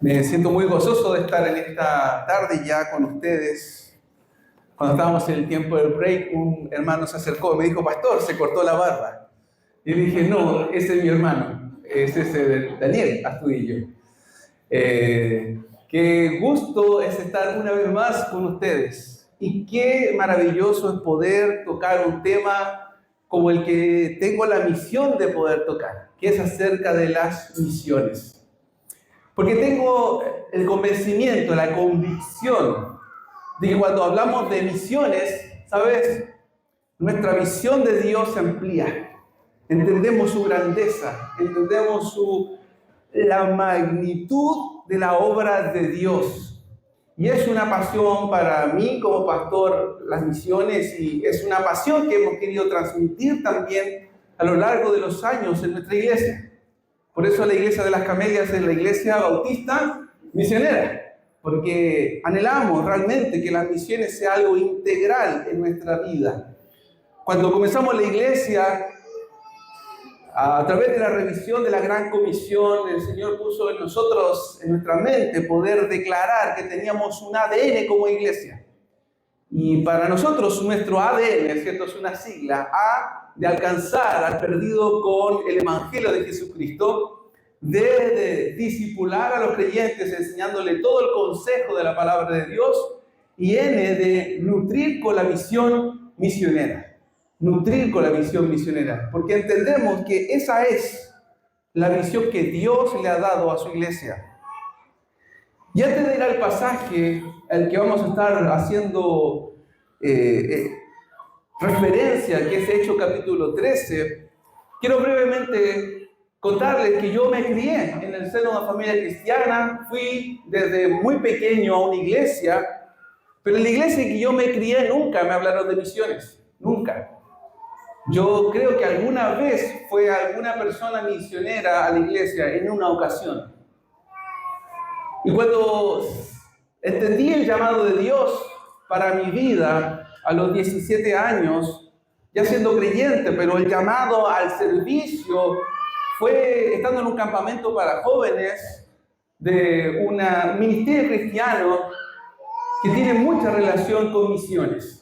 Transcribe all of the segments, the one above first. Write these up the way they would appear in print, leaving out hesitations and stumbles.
Me siento muy gozoso de estar en esta tarde ya con ustedes. Cuando estábamos en el tiempo del break, un hermano se acercó y me dijo: pastor, se cortó la barba. Y le dije: no, ese es mi hermano, es ese de Daniel Astudillo. Qué gusto es estar una vez más con ustedes. Y qué maravilloso es poder tocar un tema como el que tengo la misión de poder tocar, que es acerca de las misiones. Porque tengo el convencimiento, la convicción de que cuando hablamos de misiones, ¿sabes? Nuestra visión de Dios se amplía. Entendemos su grandeza, entendemos la magnitud de la obra de Dios. Y es una pasión para mí como pastor, las misiones, y es una pasión que hemos querido transmitir también a lo largo de los años en nuestra iglesia. Por eso la Iglesia de las Camelias es la iglesia bautista misionera, porque anhelamos realmente que las misiones sea algo integral en nuestra vida. Cuando comenzamos la iglesia, a través de la revisión de la Gran Comisión, el Señor puso en nosotros, en nuestra mente, poder declarar que teníamos un ADN como iglesia. Y para nosotros nuestro ADN, ¿cierto?, es una sigla, A de alcanzar al perdido con el Evangelio de Jesucristo, D de discipular a los creyentes enseñándole todo el consejo de la palabra de Dios, y N de nutrir con la misión misionera. Nutrir con la misión misionera, porque entendemos que esa es la misión que Dios le ha dado a su iglesia. Y antes de ir al pasaje al que vamos a estar haciendo referencia, que es Hechos capítulo 13, quiero brevemente contarles que yo me crié en el seno de una familia cristiana, fui desde muy pequeño a una iglesia, pero en la iglesia que yo me crié nunca me hablaron de misiones, nunca. Yo creo que alguna vez fue alguna persona misionera a la iglesia en una ocasión. Y cuando entendí el llamado de Dios para mi vida a los 17 años, ya siendo creyente, pero el llamado al servicio fue estando en un campamento para jóvenes de un ministerio cristiano que tiene mucha relación con misiones.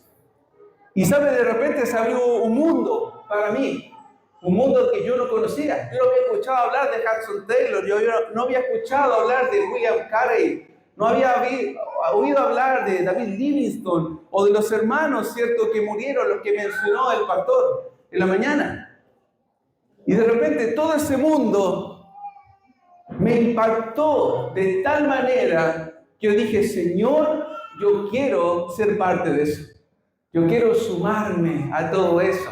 Y sabe, de repente se abrió un mundo para mí, un mundo que yo no conocía. Yo no había escuchado hablar de Hudson Taylor, yo no había escuchado hablar de William Carey, no había oído hablar de David Livingstone o de los hermanos, ¿cierto?, que murieron, los que mencionó el pastor en la mañana. Y de repente todo ese mundo me impactó de tal manera que yo dije: Señor, yo quiero ser parte de eso. Yo quiero sumarme a todo eso.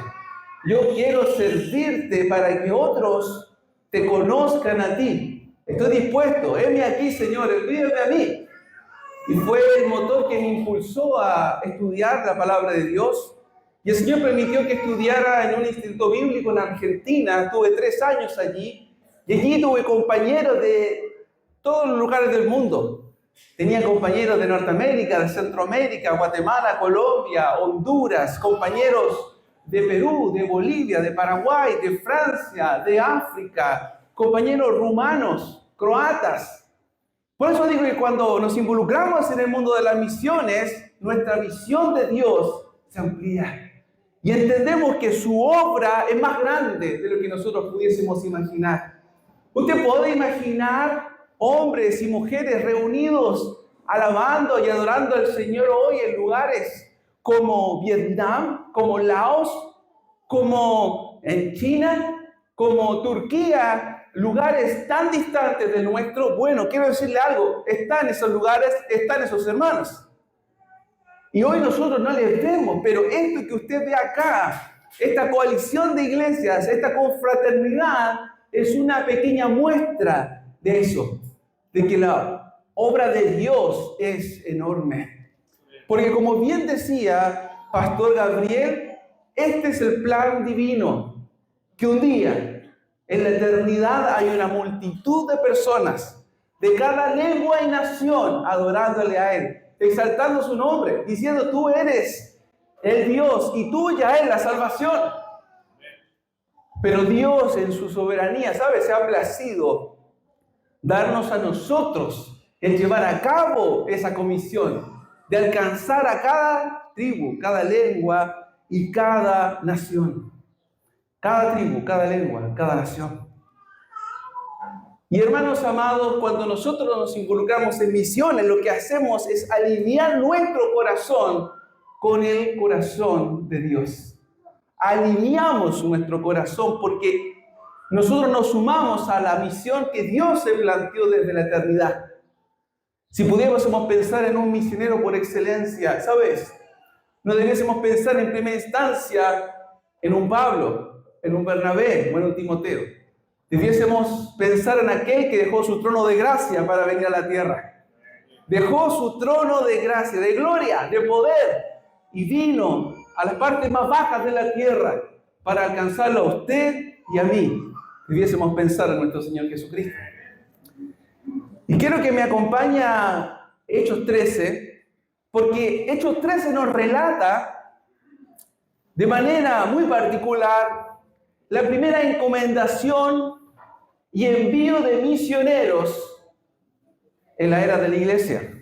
Yo quiero servirte para que otros te conozcan a ti. Estoy dispuesto. Heme aquí, Señor, envíame a mí. Y fue el motor que me impulsó a estudiar la palabra de Dios. Y el Señor permitió que estudiara en un instituto bíblico en Argentina. Estuve 3 años allí. Y allí tuve compañeros de todos los lugares del mundo. Tenía compañeros de Norteamérica, de Centroamérica, Guatemala, Colombia, Honduras, compañeros de Perú, de Bolivia, de Paraguay, de Francia, de África, compañeros rumanos, croatas. Por eso digo que cuando nos involucramos en el mundo de las misiones, nuestra visión de Dios se amplía. Y entendemos que su obra es más grande de lo que nosotros pudiésemos imaginar. Usted puede imaginar hombres y mujeres reunidos alabando y adorando al Señor hoy en lugares como Vietnam, como Laos, como en China, como Turquía, lugares tan distantes del nuestro. Bueno, quiero decirle algo: están esos lugares, están esos hermanos. Y hoy nosotros no les vemos, pero esto que usted ve acá, esta coalición de iglesias, esta confraternidad, es una pequeña muestra de eso, de que la obra de Dios es enorme. Porque como bien decía Pastor Gabriel, este es el plan divino, que un día, en la eternidad, hay una multitud de personas de cada lengua y nación adorándole a Él, exaltando su nombre, diciendo: tú eres el Dios y tuya es la salvación. Pero Dios en su soberanía, ¿sabes?, se ha placido darnos a nosotros el llevar a cabo esa comisión de alcanzar a cada tribu, cada lengua y cada nación. Cada tribu, cada lengua, cada nación. Y hermanos amados, cuando nosotros nos involucramos en misiones, lo que hacemos es alinear nuestro corazón con el corazón de Dios. Alineamos nuestro corazón porque nosotros nos sumamos a la misión que Dios se planteó desde la eternidad. Si pudiésemos pensar en un misionero por excelencia, ¿sabes? No debiésemos pensar en primera instancia en un Pablo, en un Bernabé o en un Timoteo. Debiésemos pensar en aquel que dejó su trono de gracia para venir a la tierra. Dejó su trono de gracia, de gloria, de poder, y vino a las partes más bajas de la tierra para alcanzarlo a usted y a mí. Debiésemos pensar en nuestro Señor Jesucristo. Y quiero que me acompañe a Hechos 13, porque Hechos 13 nos relata de manera muy particular la primera encomendación y envío de misioneros en la era de la iglesia.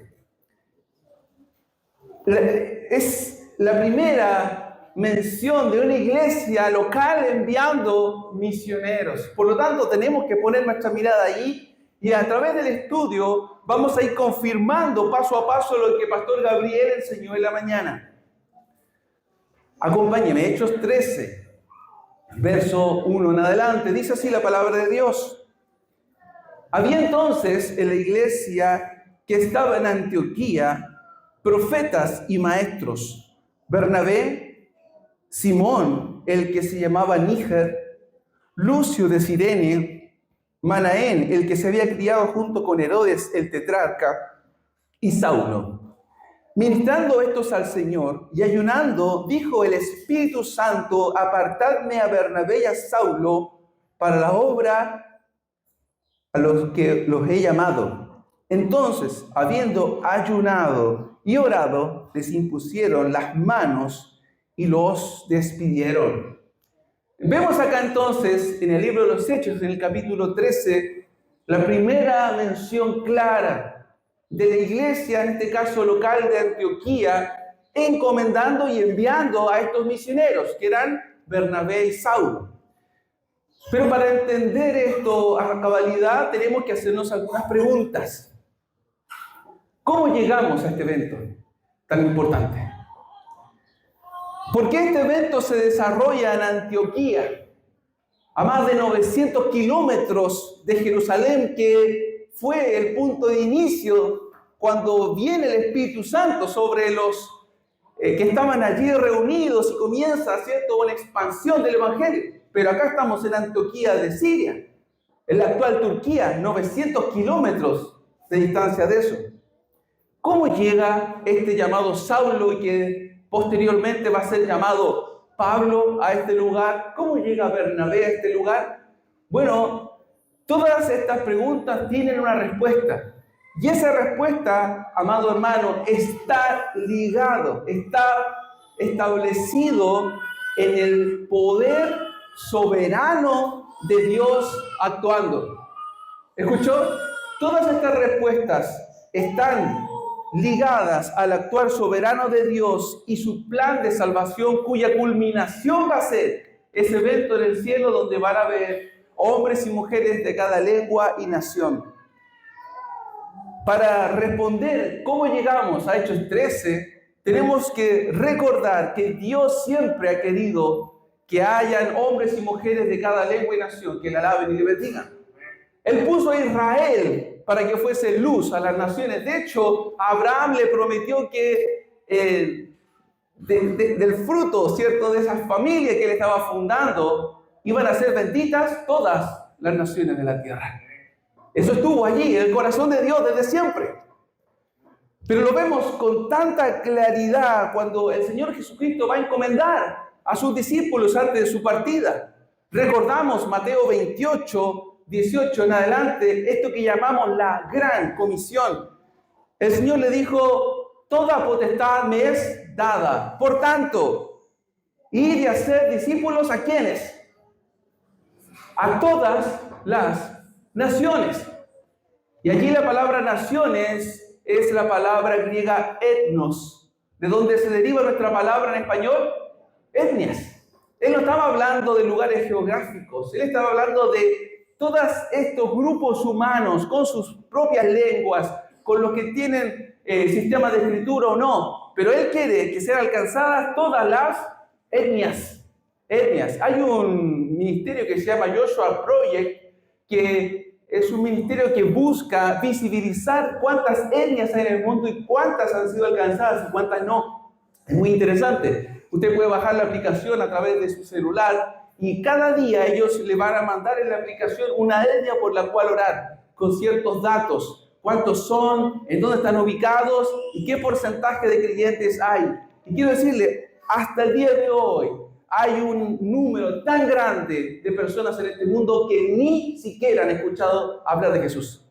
Es la primera mención de una iglesia local enviando misioneros. Por lo tanto, tenemos que poner nuestra mirada allí y a través del estudio vamos a ir confirmando paso a paso lo que Pastor Gabriel enseñó en la mañana. Acompáñeme, Hechos 13, verso 1 en adelante. Dice así la palabra de Dios. Había entonces en la iglesia que estaba en Antioquía profetas y maestros: Bernabé, Simón, el que se llamaba Níger, Lucio de Cirene, Manaén, el que se había criado junto con Herodes el tetrarca, y Saulo. Ministrando estos al Señor y ayunando, dijo el Espíritu Santo: apartadme a Bernabé y a Saulo para la obra a los que los he llamado. Entonces, habiendo ayunado y orado, les impusieron las manos y los despidieron. Vemos acá entonces, en el libro de los Hechos, en el capítulo 13, la primera mención clara de la iglesia, en este caso local de Antioquía, encomendando y enviando a estos misioneros, que eran Bernabé y Saulo. Pero para entender esto a cabalidad, tenemos que hacernos algunas preguntas. ¿Cómo llegamos a este evento tan importante? ¿Por qué este evento se desarrolla en Antioquía, a más de 900 kilómetros de Jerusalén, que fue el punto de inicio cuando viene el Espíritu Santo sobre los que estaban allí reunidos y comienza, ¿cierto?, una expansión del Evangelio? Pero acá estamos en Antioquía de Siria, en la actual Turquía, 900 kilómetros de distancia de eso. ¿Cómo llega este llamado Saulo y que posteriormente va a ser llamado Pablo a este lugar? ¿Cómo llega Bernabé a este lugar? Bueno, todas estas preguntas tienen una respuesta. Y esa respuesta, amado hermano, está ligado, está establecido en el poder soberano de Dios actuando. ¿Escuchó? Todas estas respuestas están ligadas al actuar soberano de Dios y su plan de salvación, cuya culminación va a ser ese evento en el cielo donde van a haber hombres y mujeres de cada lengua y nación. Para responder cómo llegamos a Hechos 13, tenemos que recordar que Dios siempre ha querido que hayan hombres y mujeres de cada lengua y nación que le alaben y le bendigan. Él puso a Israel para que fuese luz a las naciones. De hecho, Abraham le prometió que del fruto, ¿cierto?, de esa familia que él estaba fundando, iban a ser benditas todas las naciones de la tierra. Eso estuvo allí, en el corazón de Dios desde siempre. Pero lo vemos con tanta claridad cuando el Señor Jesucristo va a encomendar a sus discípulos antes de su partida. Recordamos Mateo 28, 18 en adelante, esto que llamamos la gran comisión. El Señor le dijo: toda potestad me es dada. Por tanto, id y hacer discípulos ¿a quiénes? A todas las naciones. Y allí la palabra naciones es la palabra griega etnos, de donde se deriva nuestra palabra en español, etnias. Él no estaba hablando de lugares geográficos, él estaba hablando de todos estos grupos humanos con sus propias lenguas, con los que tienen sistemas de escritura o no, pero él quiere que sean alcanzadas todas las etnias. Hay un ministerio que se llama Joshua Project, que es un ministerio que busca visibilizar cuántas etnias hay en el mundo y cuántas han sido alcanzadas y cuántas no. Es muy interesante. Usted puede bajar la aplicación a través de su celular y cada día ellos le van a mandar en la aplicación una etnia por la cual orar, con ciertos datos. Cuántos son, en dónde están ubicados y qué porcentaje de creyentes hay. Y quiero decirle, hasta el día de hoy hay un número tan grande de personas en este mundo que ni siquiera han escuchado hablar de Jesús.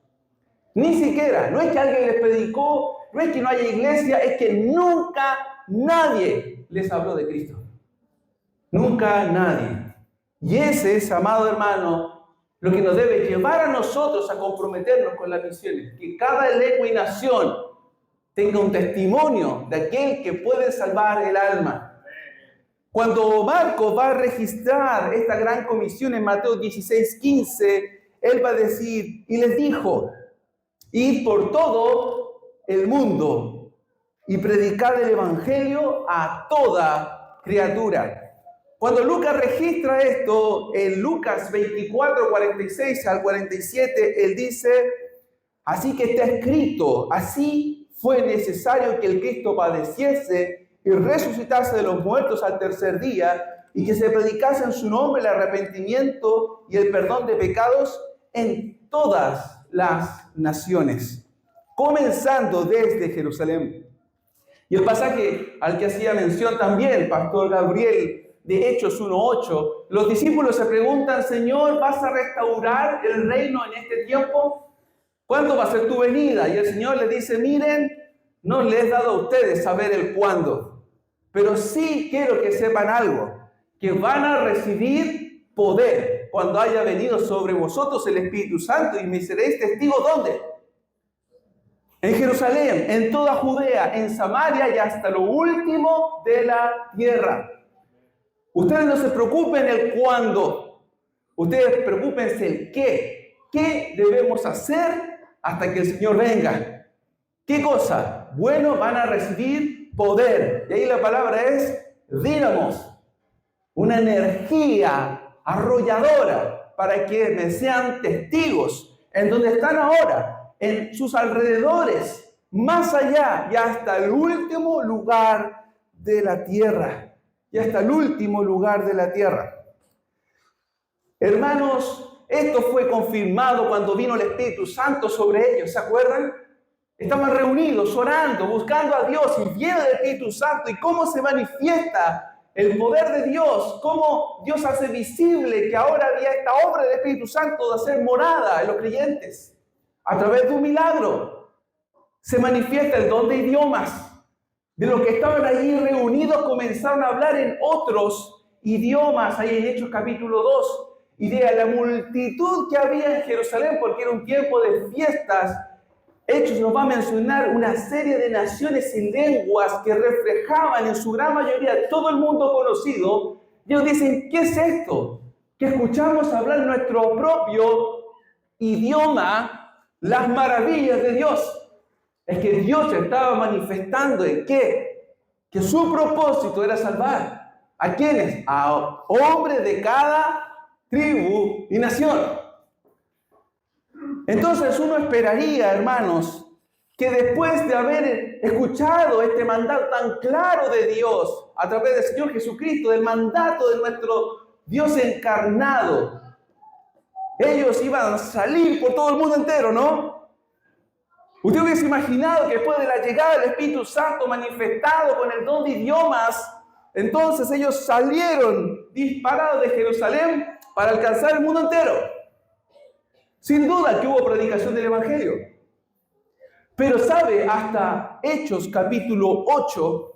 Ni siquiera. No es que alguien les predicó, no es que no haya iglesia, es que nunca nadie les habló de Cristo. Nunca nadie. Y ese es, amado hermano, lo que nos debe llevar a nosotros a comprometernos con las misiones. Que cada lengua y nación tenga un testimonio de aquel que puede salvar el alma. Cuando Marcos va a registrar esta gran comisión en Mateo 16:15, él va a decir, y les dijo, id por todo el mundo y predicad el evangelio a toda criatura. Cuando Lucas registra esto, en Lucas 24, 46 al 47, él dice, así que está escrito, así fue necesario que el Cristo padeciese y resucitase de los muertos al tercer día, y que se predicase en su nombre el arrepentimiento y el perdón de pecados en todas las naciones, comenzando desde Jerusalén. Y el pasaje al que hacía mención también, Pastor Gabriel, de Hechos 1:8, los discípulos se preguntan, Señor, ¿vas a restaurar el reino en este tiempo? ¿Cuándo va a ser tu venida? Y el Señor les dice, miren, no les he dado a ustedes saber el cuándo, pero sí quiero que sepan algo, que van a recibir poder cuando haya venido sobre vosotros el Espíritu Santo y me seréis testigos, ¿dónde? En Jerusalén, en toda Judea, en Samaria y hasta lo último de la tierra. Ustedes no se preocupen el cuándo, ustedes preocúpense el qué. ¿Qué debemos hacer hasta que el Señor venga? ¿Qué cosa? Bueno, van a recibir poder. Y ahí la palabra es dínamos, una energía arrolladora para que me sean testigos en donde están ahora, en sus alrededores, más allá y hasta el último lugar de la tierra. Y hasta el último lugar de la tierra. Hermanos, esto fue confirmado cuando vino el Espíritu Santo sobre ellos, ¿se acuerdan? Estaban reunidos, orando, buscando a Dios y viene el Espíritu Santo. ¿Y cómo se manifiesta el poder de Dios? ¿Cómo Dios hace visible que ahora había esta obra del Espíritu Santo de hacer morada en los creyentes? A través de un milagro se manifiesta el don de idiomas. De los que estaban allí reunidos comenzaron a hablar en otros idiomas, ahí en Hechos capítulo 2. Y de la multitud que había en Jerusalén, porque era un tiempo de fiestas, Hechos nos va a mencionar una serie de naciones y lenguas que reflejaban en su gran mayoría todo el mundo conocido. Y ellos dicen, ¿qué es esto? Que escuchamos hablar nuestro propio idioma, las maravillas de Dios. Es que Dios estaba manifestando en qué? Que su propósito era salvar. ¿A quiénes? A hombres de cada tribu y nación. Entonces uno esperaría, hermanos, que después de haber escuchado este mandato tan claro de Dios, a través del Señor Jesucristo, del mandato de nuestro Dios encarnado, ellos iban a salir por todo el mundo entero, ¿no? Usted hubiese imaginado que después de la llegada del Espíritu Santo manifestado con el don de idiomas, entonces ellos salieron disparados de Jerusalén para alcanzar el mundo entero. Sin duda que hubo predicación del Evangelio. Pero sabe, hasta Hechos capítulo 8,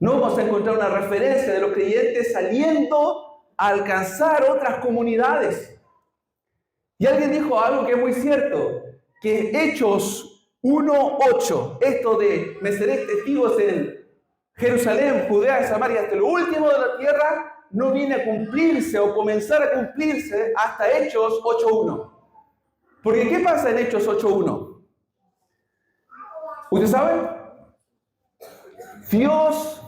no vamos a encontrar una referencia de los creyentes saliendo a alcanzar otras comunidades. Y alguien dijo algo que es muy cierto. que Hechos 1:8, esto de me seréis testigos en Jerusalén, Judea y Samaria, hasta lo último de la tierra, no viene a cumplirse o comenzar a cumplirse hasta Hechos 8:1. Porque ¿qué pasa en Hechos 8:1? ¿Usted sabe? Dios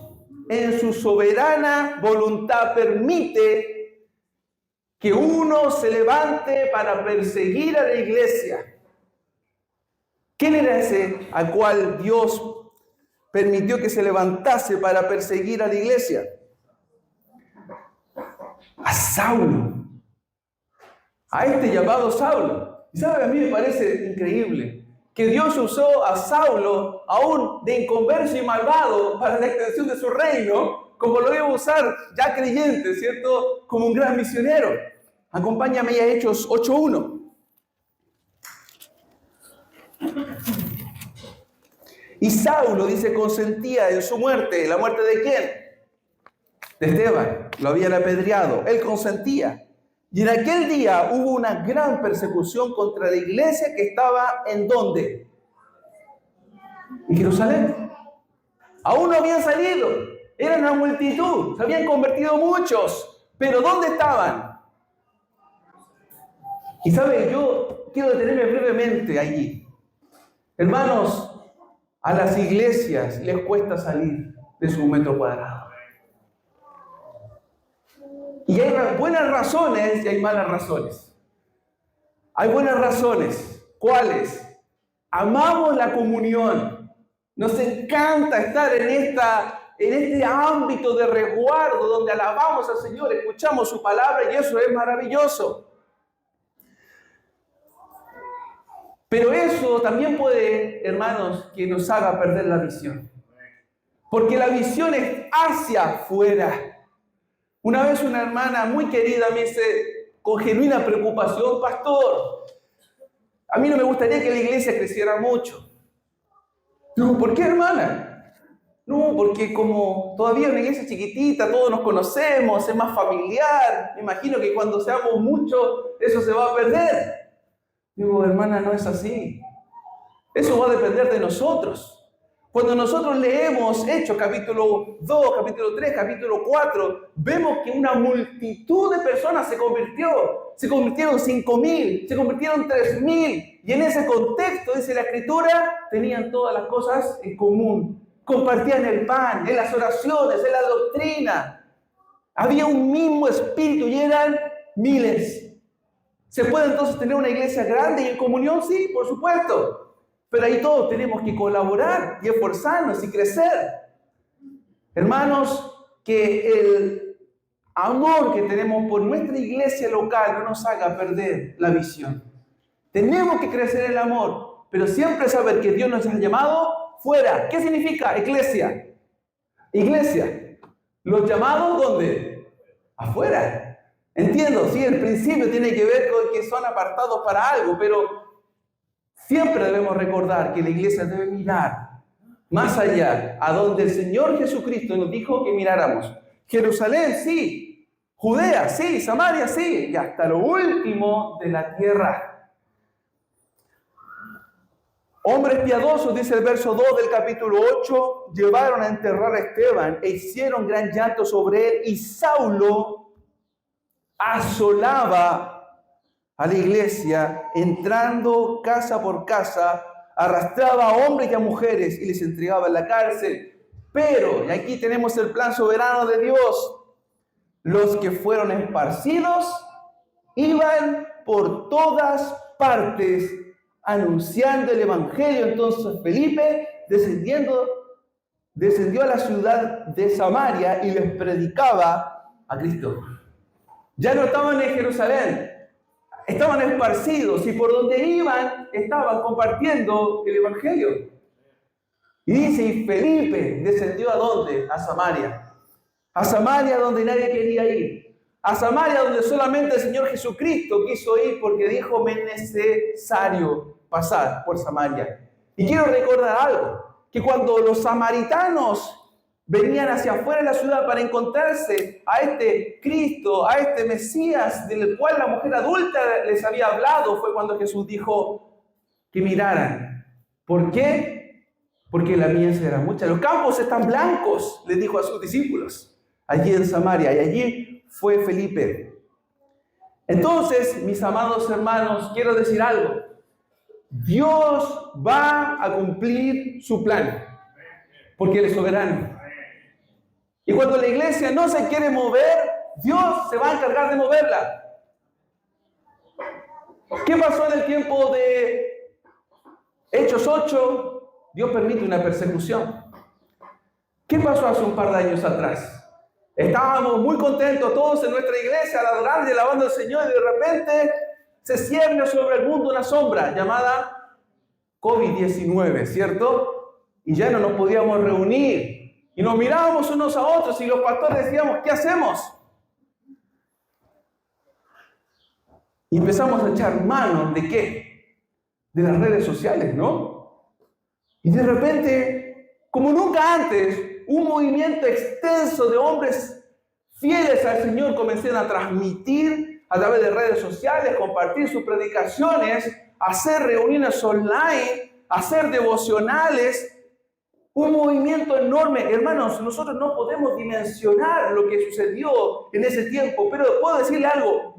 en su soberana voluntad permite que uno se levante para perseguir a la iglesia. ¿Quién era ese al cual Dios permitió que se levantase para perseguir a la iglesia? A Saulo. A este llamado Saulo. Y sabe, a mí me parece increíble que Dios usó a Saulo, aún de inconverso y malvado, para la extensión de su reino, como lo iba a usar ya creyente, ¿cierto? Como un gran misionero. Acompáñame a Hechos 8:1. Y Saulo, dice, consentía en su muerte. ¿La muerte de quién? De Esteban. Lo habían apedreado. Él consentía. Y en aquel día hubo una gran persecución contra la iglesia que estaba ¿en dónde? En Jerusalén. Aún no habían salido. Eran una multitud. Se habían convertido muchos. Pero ¿dónde estaban? Y sabe, yo quiero detenerme brevemente allí. Hermanos, a las iglesias les cuesta salir de su metro cuadrado. Y hay buenas razones y hay malas razones. Hay buenas razones. ¿Cuáles? Amamos la comunión. Nos encanta estar en este ámbito de resguardo donde alabamos al Señor, escuchamos su palabra y eso es maravilloso. Pero eso también puede, hermanos, que nos haga perder la visión. Porque la visión es hacia afuera. Una vez una hermana muy querida me dice, con genuina preocupación, pastor, a mí no me gustaría que la iglesia creciera mucho. No, ¿por qué, hermana? No, porque como todavía es una iglesia chiquitita, todos nos conocemos, es más familiar. Me imagino que cuando seamos muchos, eso se va a perder. Digo, hermana, no es así. Eso va a depender de nosotros. Cuando nosotros leemos Hechos capítulo 2, capítulo 3, capítulo 4, vemos que una multitud de personas se convirtió. Se convirtieron 5.000, se convirtieron 3.000. Y en ese contexto, dice la Escritura, tenían todas las cosas en común. Compartían el pan, en las oraciones, en la doctrina. Había un mismo espíritu y eran miles. ¿Se puede entonces tener una iglesia grande y en comunión? Sí, por supuesto. Pero ahí todos tenemos que colaborar y esforzarnos y crecer. Hermanos, que el amor que tenemos por nuestra iglesia local no nos haga perder la visión. Tenemos que crecer en el amor, pero siempre saber que Dios nos ha llamado fuera. ¿Qué significa iglesia? Iglesia. ¿Los llamados dónde? Afuera. Entiendo, sí, el principio tiene que ver con que son apartados para algo, pero siempre debemos recordar que la iglesia debe mirar más allá, a donde el Señor Jesucristo nos dijo que miráramos. Jerusalén, sí. Judea, sí. Samaria, sí. Y hasta lo último de la tierra. Hombres piadosos, dice el verso 2 del capítulo 8, llevaron a enterrar a Esteban e hicieron gran llanto sobre él, y Saulo asolaba a la iglesia, entrando casa por casa, arrastraba a hombres y a mujeres y les entregaba en la cárcel. Pero, y aquí tenemos el plan soberano de Dios, los que fueron esparcidos iban por todas partes anunciando el evangelio. Entonces Felipe, descendió a la ciudad de Samaria y les predicaba a Cristo. Ya no estaban en Jerusalén, estaban esparcidos y por donde iban estaban compartiendo el evangelio. Y dice, y Felipe descendió ¿a dónde? A Samaria. A Samaria donde nadie quería ir. A Samaria donde solamente el Señor Jesucristo quiso ir porque dijo, me es necesario pasar por Samaria. Y quiero recordar algo, que cuando los samaritanos venían hacia afuera de la ciudad para encontrarse a este Cristo, a este Mesías del cual la mujer adulta les había hablado, fue cuando Jesús dijo, que miraran. ¿Por qué? Porque la mies era mucha. Los campos están blancos, les dijo a sus discípulos, allí en Samaria, y allí fue Felipe. Entonces, mis amados hermanos, quiero decir algo. Dios va a cumplir su plan, porque Él es soberano. Y cuando la iglesia no se quiere mover, Dios se va a encargar de moverla. ¿Qué pasó en el tiempo de Hechos 8? Dios permite una persecución. ¿Qué pasó hace un par de años atrás? Estábamos muy contentos todos en nuestra iglesia, adorando y alabando al Señor, y de repente se cierne sobre el mundo una sombra llamada COVID-19, ¿cierto? Y ya no nos podíamos reunir, y nos mirábamos unos a otros, y los pastores decíamos, ¿qué hacemos? Y empezamos a echar mano, ¿de qué? De las redes sociales, ¿no? Y de repente, como nunca antes, un movimiento extenso de hombres fieles al Señor comenzaron a transmitir a través de redes sociales, compartir sus predicaciones, hacer reuniones online, hacer devocionales. Un movimiento enorme. Hermanos, nosotros no podemos dimensionar lo que sucedió en ese tiempo, pero puedo decirle algo,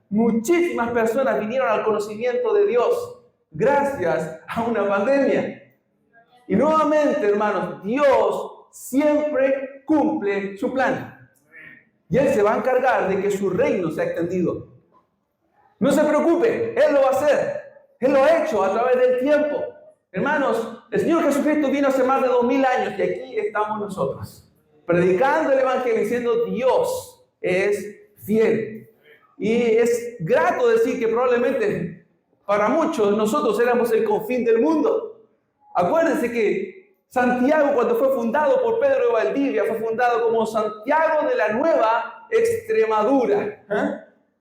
muchísimas personas vinieron al conocimiento de Dios gracias a una pandemia. Y nuevamente, hermanos, Dios siempre cumple su plan. Y Él se va a encargar de que su reino sea extendido. No se preocupe, Él lo va a hacer. Él lo ha hecho a través del tiempo. Hermanos, el Señor Jesucristo vino hace más de 2000 años y aquí estamos nosotros, predicando el Evangelio diciendo Dios es fiel. Y es grato decir que probablemente para muchos nosotros éramos el confín del mundo. Acuérdense que Santiago, cuando fue fundado por Pedro de Valdivia, fue fundado como Santiago de la Nueva Extremadura.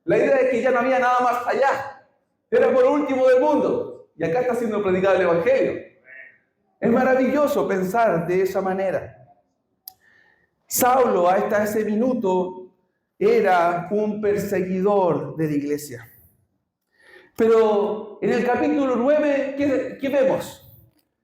La idea es que ya no había nada más allá. Era por último del mundo. Y acá está siendo predicado el Evangelio. Es maravilloso pensar de esa manera. Saulo, hasta ese minuto, era un perseguidor de la iglesia. Pero en el capítulo 9, ¿qué vemos?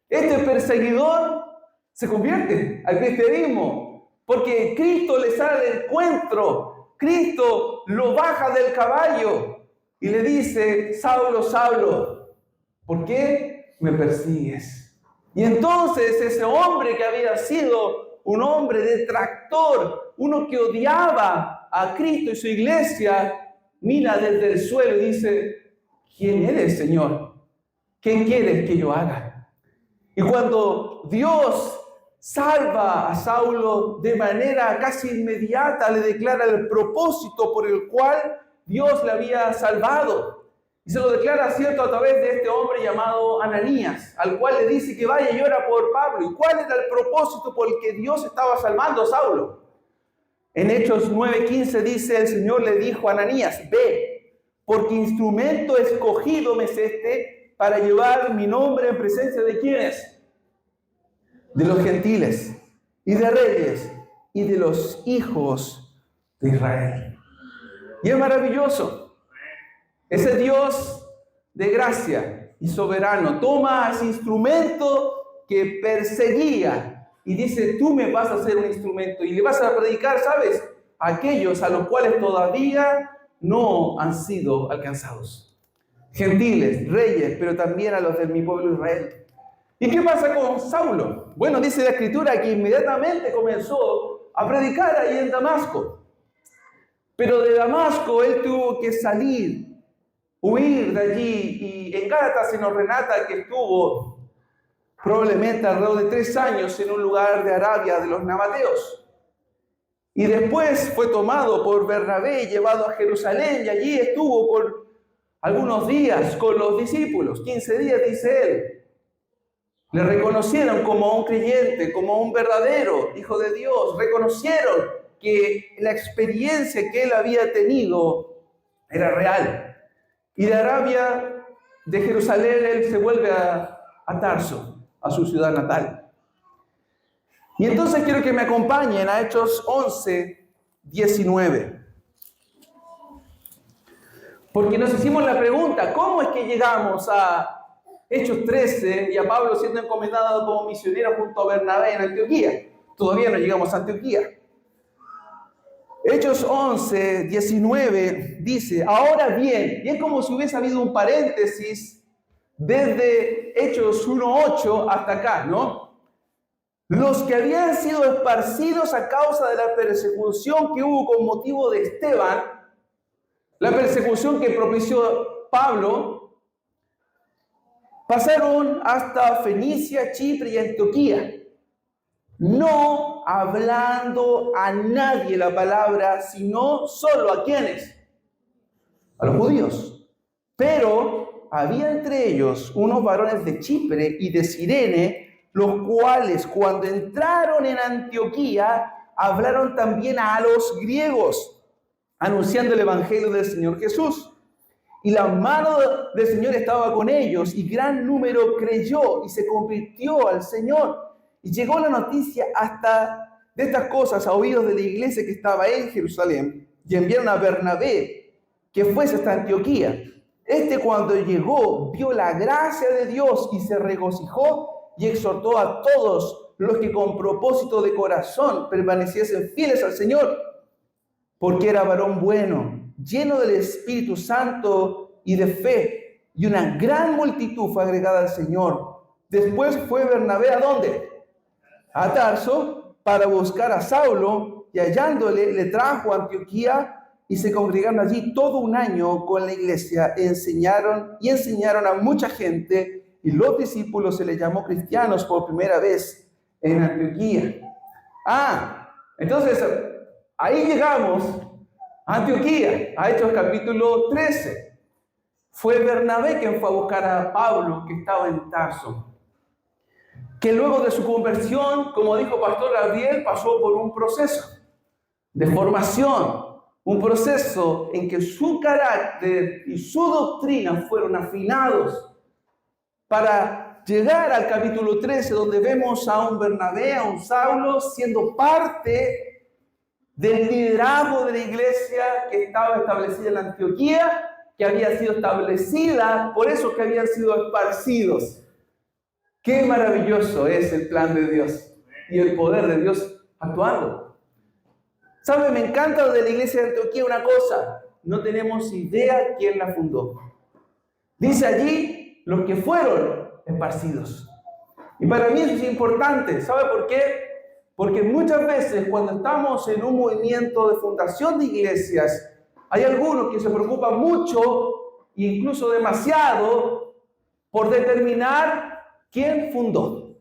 Este perseguidor se convierte al cristianismo, porque Cristo le sale al encuentro. Cristo lo baja del caballo y le dice, Saulo, Saulo, ¿por qué me persigues? Y entonces ese hombre que había sido un hombre detractor, uno que odiaba a Cristo y su iglesia, mira desde el suelo y dice, ¿quién eres, Señor? ¿Qué quieres que yo haga? Y cuando Dios salva a Saulo de manera casi inmediata, le declara el propósito por el cual Dios le había salvado. Y se lo declara, cierto, a través de este hombre llamado Ananías, al cual le dice que vaya y ora por Pablo. ¿Y cuál era el propósito por el que Dios estaba salvando a Saulo? En Hechos 9:15 dice, el Señor le dijo a Ananías, ve, porque instrumento escogido me es este para llevar mi nombre en presencia de ¿quiénes? De los gentiles, y de reyes, y de los hijos de Israel. Y es maravilloso. Ese Dios de gracia y soberano toma ese instrumento que perseguía y dice, tú me vas a ser un instrumento y le vas a predicar, ¿sabes? A aquellos a los cuales todavía no han sido alcanzados. Gentiles, reyes, pero también a los de mi pueblo Israel. ¿Y qué pasa con Saulo? Bueno, dice la Escritura que inmediatamente comenzó a predicar ahí en Damasco. Pero de Damasco él tuvo que salir, huir de allí, y en Gálatas se nos relata que estuvo probablemente alrededor de 3 años en un lugar de Arabia de los nabateos. Y después fue tomado por Bernabé y llevado a Jerusalén, y allí estuvo por algunos días con los discípulos, 15 días dice él. Le reconocieron como un creyente, como un verdadero hijo de Dios. Reconocieron que la experiencia que él había tenido era real. Y de Arabia, de Jerusalén, él se vuelve a Tarso, a su ciudad natal. Y entonces quiero que me acompañen a Hechos 11:19. Porque nos hicimos la pregunta, ¿cómo es que llegamos a Hechos 13 y a Pablo siendo encomendado como misionero junto a Bernabé en Antioquía. Todavía no llegamos a Antioquía. Hechos 11, 19 dice, ahora bien, y es como si hubiese habido un paréntesis desde Hechos 1:8 hasta acá, ¿no? Los que habían sido esparcidos a causa de la persecución que hubo con motivo de Esteban, la persecución que propició Pablo, pasaron hasta Fenicia, Chipre y Antioquía, no hablando a nadie la palabra, sino solo a quienes, a los judíos. Pero había entre ellos unos varones de Chipre y de Cirene, los cuales cuando entraron en Antioquía hablaron también a los griegos, anunciando el evangelio del Señor Jesús. Y la mano del Señor estaba con ellos, y gran número creyó y se convirtió al Señor. Y llegó la noticia hasta de estas cosas a oídos de la iglesia que estaba en Jerusalén, y enviaron a Bernabé que fuese hasta Antioquía. Cuando llegó, vio la gracia de Dios y se regocijó y exhortó a todos los que con propósito de corazón permaneciesen fieles al Señor, porque era varón bueno, lleno del Espíritu Santo y de fe, y una gran multitud fue agregada al Señor. Después fue Bernabé ¿a dónde? A Tarso, para buscar a Saulo, y hallándole le trajo a Antioquía, y se congregaron allí todo un año con la iglesia, enseñaron a mucha gente, y los discípulos se les llamó cristianos por primera vez en Antioquía. Entonces ahí llegamos a Antioquía, a Hechos capítulo 13. Fue Bernabé quien fue a buscar a Pablo, que estaba en Tarso, que luego de su conversión, como dijo Pastor Gabriel, pasó por un proceso de formación, un proceso en que su carácter y su doctrina fueron afinados para llegar al capítulo 13, donde vemos a un Bernabé, a un Saulo, siendo parte del liderazgo de la iglesia que estaba establecida en Antioquía, que había sido establecida, por eso que habían sido esparcidos. Qué maravilloso es el plan de Dios y el poder de Dios actuando. ¿Sabe? Me encanta de la iglesia de Antioquía una cosa: no tenemos idea quién la fundó. Dice allí los que fueron esparcidos. Y para mí eso es importante. ¿Sabe por qué? Porque muchas veces cuando estamos en un movimiento de fundación de iglesias, hay algunos que se preocupan mucho, incluso demasiado, por determinar quién fundó.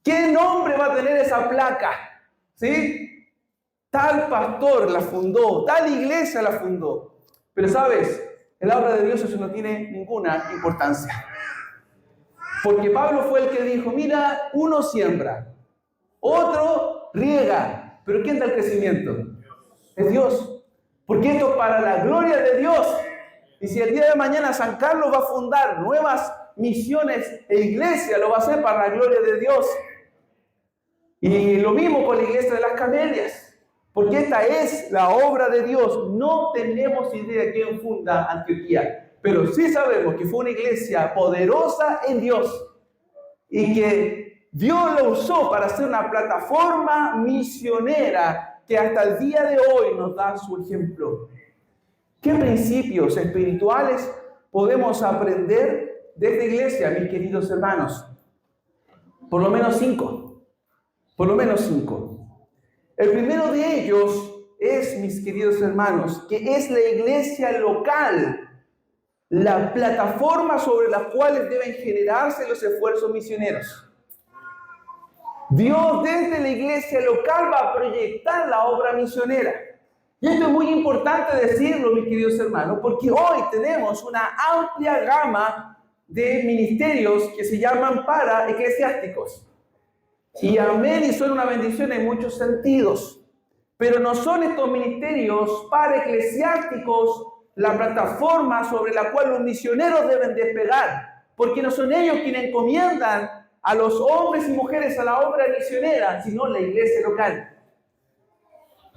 ¿Qué nombre va a tener esa placa? ¿Sí? Tal pastor la fundó, tal iglesia la fundó. Pero ¿sabes? En la obra de Dios eso no tiene ninguna importancia. Porque Pablo fue el que dijo, mira, uno siembra, otro riega, pero ¿quién da el crecimiento? Es Dios. Porque esto es para la gloria de Dios. Y si el día de mañana San Carlos va a fundar nuevas misiones e iglesias, lo va a hacer para la gloria de Dios. Y lo mismo con la iglesia de las Camelias. Porque esta es la obra de Dios. No tenemos idea de quién funda Antioquía, pero sí sabemos que fue una iglesia poderosa en Dios y que Dios lo usó para hacer una plataforma misionera que hasta el día de hoy nos da su ejemplo. ¿Qué principios espirituales podemos aprender de esta iglesia, mis queridos hermanos? Por lo menos 5. Por lo menos 5. El primero de ellos es, mis queridos hermanos, que es la iglesia local, la plataforma sobre la cual deben generarse los esfuerzos misioneros. Dios desde la iglesia local va a proyectar la obra misionera. Y esto es muy importante decirlo, mis queridos hermanos, porque hoy tenemos una amplia gama de ministerios que se llaman paraeclesiásticos. Y amén, y son una bendición en muchos sentidos. Pero no son estos ministerios paraeclesiásticos la plataforma sobre la cual los misioneros deben despegar, porque no son ellos quienes encomiendan a los hombres y mujeres a la obra misionera, sino la iglesia local.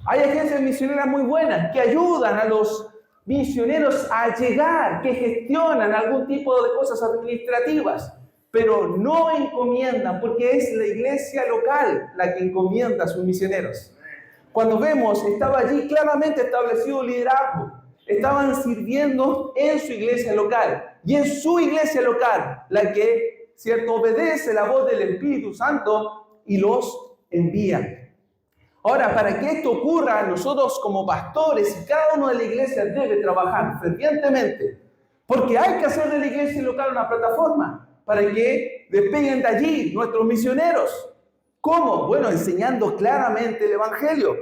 Hay agencias misioneras muy buenas que ayudan a los misioneros a llegar, que gestionan algún tipo de cosas administrativas, pero no encomiendan, porque es la iglesia local la que encomienda a sus misioneros. Cuando vemos, estaba allí claramente establecido el liderazgo. Estaban sirviendo en su iglesia local. Y es su iglesia local la que, ¿cierto?, obedece la voz del Espíritu Santo y los envía. Ahora, para que esto ocurra, nosotros como pastores y cada uno de la iglesia debe trabajar fervientemente. Porque hay que hacer de la iglesia local una plataforma para que despeguen de allí nuestros misioneros. ¿Cómo? Bueno, enseñando claramente el Evangelio,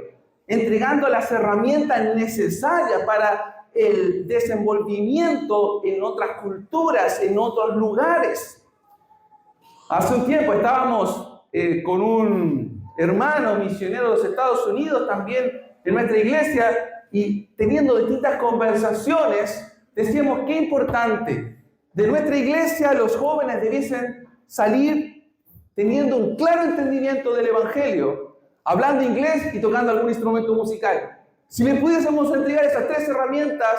entregando las herramientas necesarias para el desenvolvimiento en otras culturas, en otros lugares. Hace un tiempo estábamos con un hermano misionero de los Estados Unidos también en nuestra iglesia y teniendo distintas conversaciones decíamos qué importante de nuestra iglesia los jóvenes debiesen salir teniendo un claro entendimiento del Evangelio, hablando inglés y tocando algún instrumento musical. Si le pudiésemos entregar esas tres herramientas,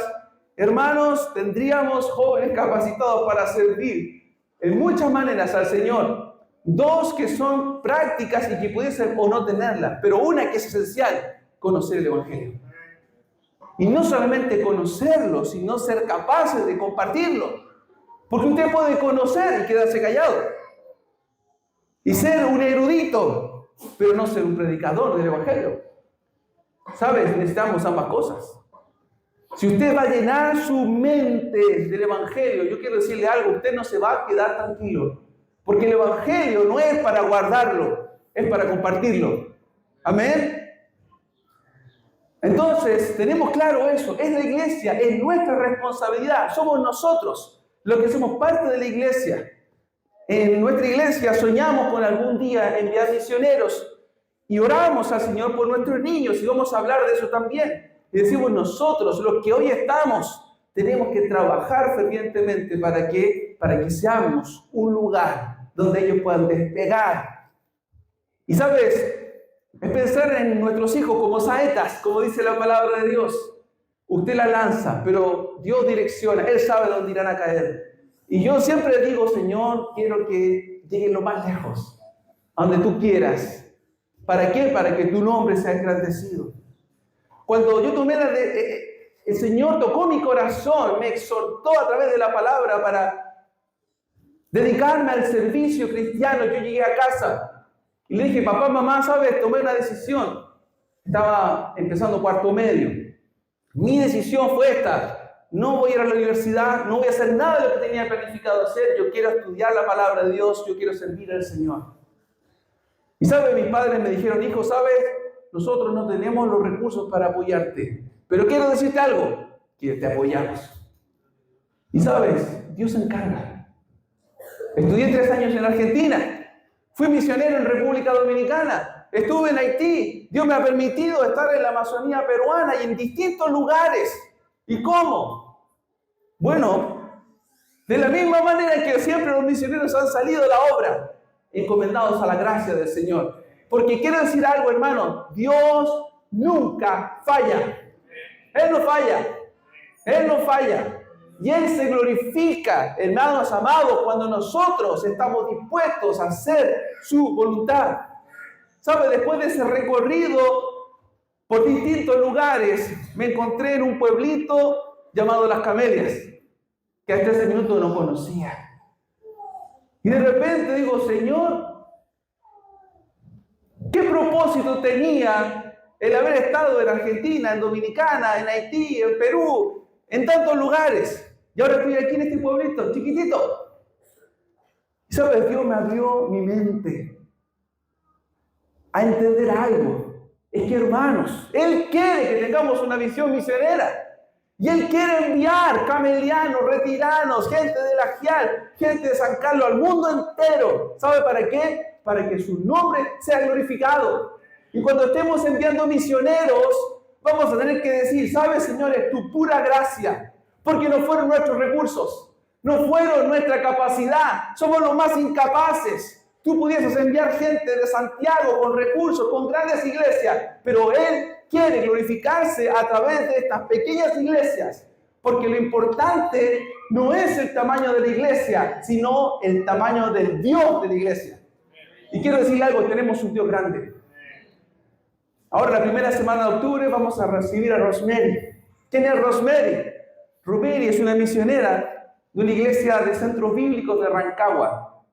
hermanos, tendríamos jóvenes capacitados para servir en muchas maneras al Señor. Dos que son prácticas y que pudiesen o no tenerlas, pero una que es esencial, conocer el Evangelio. Y no solamente conocerlo, sino ser capaces de compartirlo. Porque usted puede conocer y quedarse callado. Y ser un erudito, pero no ser un predicador del Evangelio. ¿Sabes? Necesitamos ambas cosas. Si usted va a llenar su mente del Evangelio, yo quiero decirle algo, usted no se va a quedar tranquilo. Porque el Evangelio no es para guardarlo, es para compartirlo. Amén. Entonces, tenemos claro eso. Es la iglesia, es nuestra responsabilidad. Somos nosotros los que somos parte de la iglesia. En nuestra iglesia soñamos con algún día enviar misioneros y oramos al Señor por nuestros niños y vamos a hablar de eso también. Y decimos nosotros, los que hoy estamos, tenemos que trabajar fervientemente para que seamos un lugar donde ellos puedan despegar. Y sabes, es pensar en nuestros hijos como saetas, como dice la palabra de Dios. Usted la lanza, pero Dios direcciona, Él sabe dónde irán a caer. Y yo siempre digo, Señor, quiero que lleguen lo más lejos, a donde tú quieras. ¿Para qué? Para que tu nombre sea engrandecido. Cuando yo tomé el Señor tocó mi corazón, me exhortó a través de la palabra para dedicarme al servicio cristiano. Yo llegué a casa y le dije, papá, mamá, ¿sabes? Tomé una decisión. Estaba empezando cuarto medio. Mi decisión fue esta. No voy a ir a la universidad, no voy a hacer nada de lo que tenía planificado hacer. Yo quiero estudiar la palabra de Dios, yo quiero servir al Señor. Y ¿sabes? Mis padres me dijeron, hijo, ¿sabes? Nosotros no tenemos los recursos para apoyarte. Pero quiero decirte algo, que te apoyamos. Y ¿sabes? Dios se encarga. Estudié 3 años en Argentina. Fui misionero en República Dominicana. Estuve en Haití. Dios me ha permitido estar en la Amazonía peruana y en distintos lugares. ¿Y cómo? Bueno, de la misma manera que siempre los misioneros han salido de la obra, encomendados a la gracia del Señor. Porque quiero decir algo, hermano, Dios nunca falla. Él no falla. Él no falla. Y Él se glorifica, hermanos amados, cuando nosotros estamos dispuestos a hacer su voluntad. ¿Sabe? Después de ese recorrido por distintos lugares, me encontré en un pueblito llamado Las Camelias, que hasta ese minuto no conocía. Y de repente digo, Señor, ¿qué propósito tenía el haber estado en Argentina, en Dominicana, en Haití, en Perú, en tantos lugares? Y ahora estoy aquí en este pueblito, chiquitito. Y sabes, Dios me abrió mi mente a entender algo. Es que, hermanos, Él quiere que tengamos una visión misionera. Y Él quiere enviar camelianos, retiranos, gente de La Gial, gente de San Carlos, al mundo entero. ¿Sabe para qué? Para que su nombre sea glorificado. Y cuando estemos enviando misioneros, vamos a tener que decir, ¿sabes, señores? Tu pura gracia. Porque no fueron nuestros recursos, no fueron nuestra capacidad. Somos los más incapaces. Tú pudieses enviar gente de Santiago con recursos, con grandes iglesias, pero Él quiere glorificarse a través de estas pequeñas iglesias Porque lo importante no es el tamaño de la iglesia, sino el tamaño del Dios de la iglesia. Y quiero decirle algo, tenemos un Dios grande. Ahora, la primera semana de octubre, vamos a recibir a Rosemary. ¿Quién es Rosemary? Rosemary es una misionera de una iglesia de centros bíblicos de Rancagua.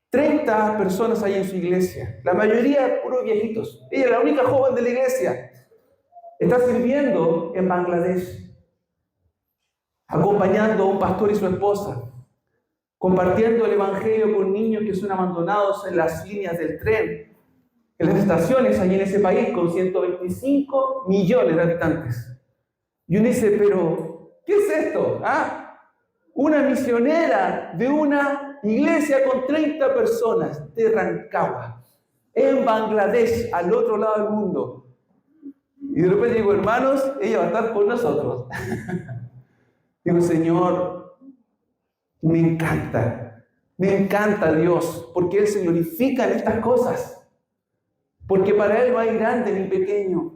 30 personas hay en su iglesia, la mayoría puros viejitos. Ella es la única joven de la iglesia. Está sirviendo en Bangladesh, acompañando a un pastor y su esposa, compartiendo el evangelio con niños que son abandonados en las líneas del tren, en las estaciones allí en ese país con 125 millones de habitantes. Y uno dice, pero, ¿qué es esto? Una misionera de una iglesia con 30 personas de Rancagua, en Bangladesh, al otro lado del mundo. Y de repente digo, hermanos, ella va a estar con nosotros. Digo, Señor, me encanta Dios, porque Él se glorifica en estas cosas. Porque para Él no hay grande ni pequeño.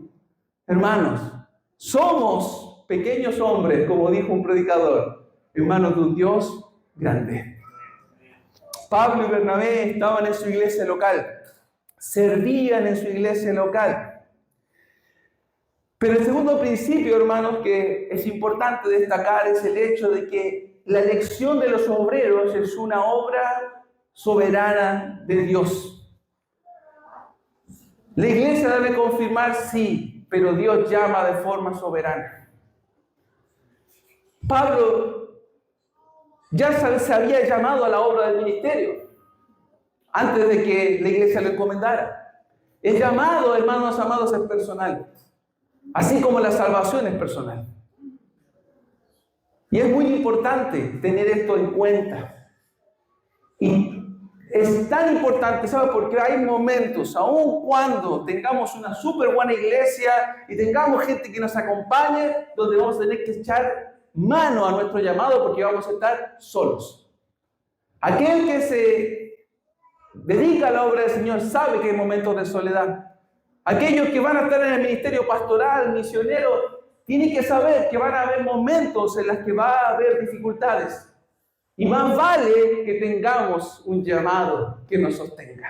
Hermanos, somos pequeños hombres, como dijo un predicador, hermanos de un Dios grande. Pablo y Bernabé estaban en su iglesia local, servían en su iglesia local. Pero el segundo principio, hermanos, que es importante destacar es el hecho de que la elección de los obreros es una obra soberana de Dios. La iglesia debe confirmar, sí, pero Dios llama de forma soberana. Pablo ya se había llamado a la obra del ministerio antes de que la iglesia lo encomendara. El llamado, hermanos amados, es personal, así como la salvación es personal. Y es muy importante tener esto en cuenta. Y es tan importante, ¿sabe? Porque hay momentos, aun cuando tengamos una súper buena iglesia y tengamos gente que nos acompañe, donde vamos a tener que echar mano a nuestro llamado porque vamos a estar solos. Aquel que se dedica a la obra del Señor sabe que hay momentos de soledad. Aquellos que van a estar en el ministerio pastoral, misionero, tienen que saber que van a haber momentos en los que va a haber dificultades. Y más vale que tengamos un llamado que nos sostenga.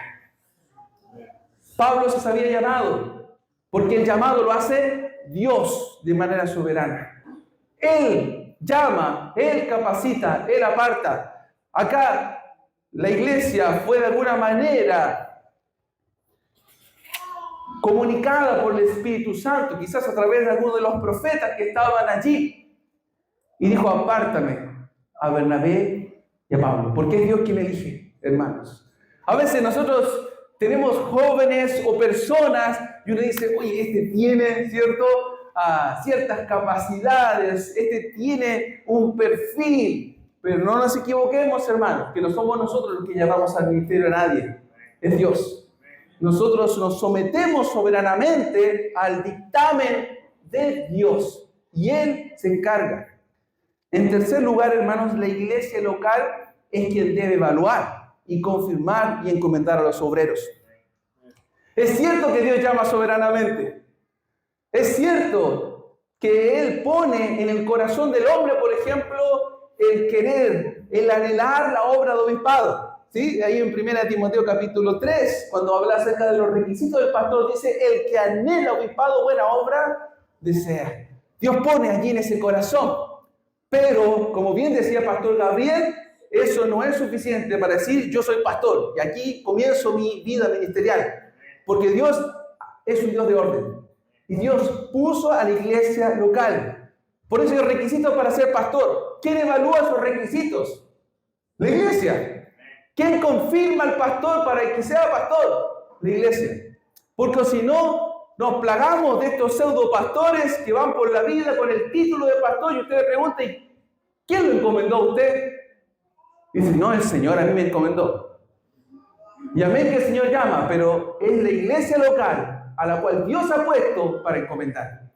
Pablo se había llamado, porque el llamado lo hace Dios de manera soberana. Él llama, Él capacita, Él aparta. Acá la iglesia fue de alguna manera comunicada por el Espíritu Santo, quizás a través de algunos de los profetas que estaban allí. Y dijo, apártame a Bernabé y a Pablo, porque es Dios quien elige, hermanos. A veces nosotros tenemos jóvenes o personas y uno dice, oye, este tiene, ¿cierto?, ciertas capacidades, este tiene un perfil, pero no nos equivoquemos, hermanos, que no somos nosotros los que llamamos al ministerio a nadie, es Dios. Nosotros nos sometemos soberanamente al dictamen de Dios y Él se encarga. En tercer lugar, hermanos, la iglesia local es quien debe evaluar y confirmar y encomendar a los obreros. Es cierto que Dios llama soberanamente. Es cierto que Él pone en el corazón del hombre, por ejemplo, el querer, el anhelar la obra de obispado. ¿Sí? Ahí en 1 Timoteo capítulo 3, cuando habla acerca de los requisitos del pastor, dice, el que anhela obispado, buena obra, desea. Dios pone allí en ese corazón. Pero, como bien decía Pastor Gabriel, eso no es suficiente para decir, yo soy pastor, y aquí comienzo mi vida ministerial. Porque Dios es un Dios de orden. Y Dios puso a la iglesia local. Por eso hay requisitos para ser pastor. ¿Quién evalúa esos requisitos? La iglesia. ¿Quién confirma al pastor para que sea pastor? La iglesia. Porque si no, nos plagamos de estos pseudo pastores que van por la vida con el título de pastor y usted le pregunta, ¿quién lo encomendó a usted? Y dice, no, el Señor a mí me encomendó. Y amén que el Señor llama, pero es la iglesia local a la cual Dios ha puesto para encomendar.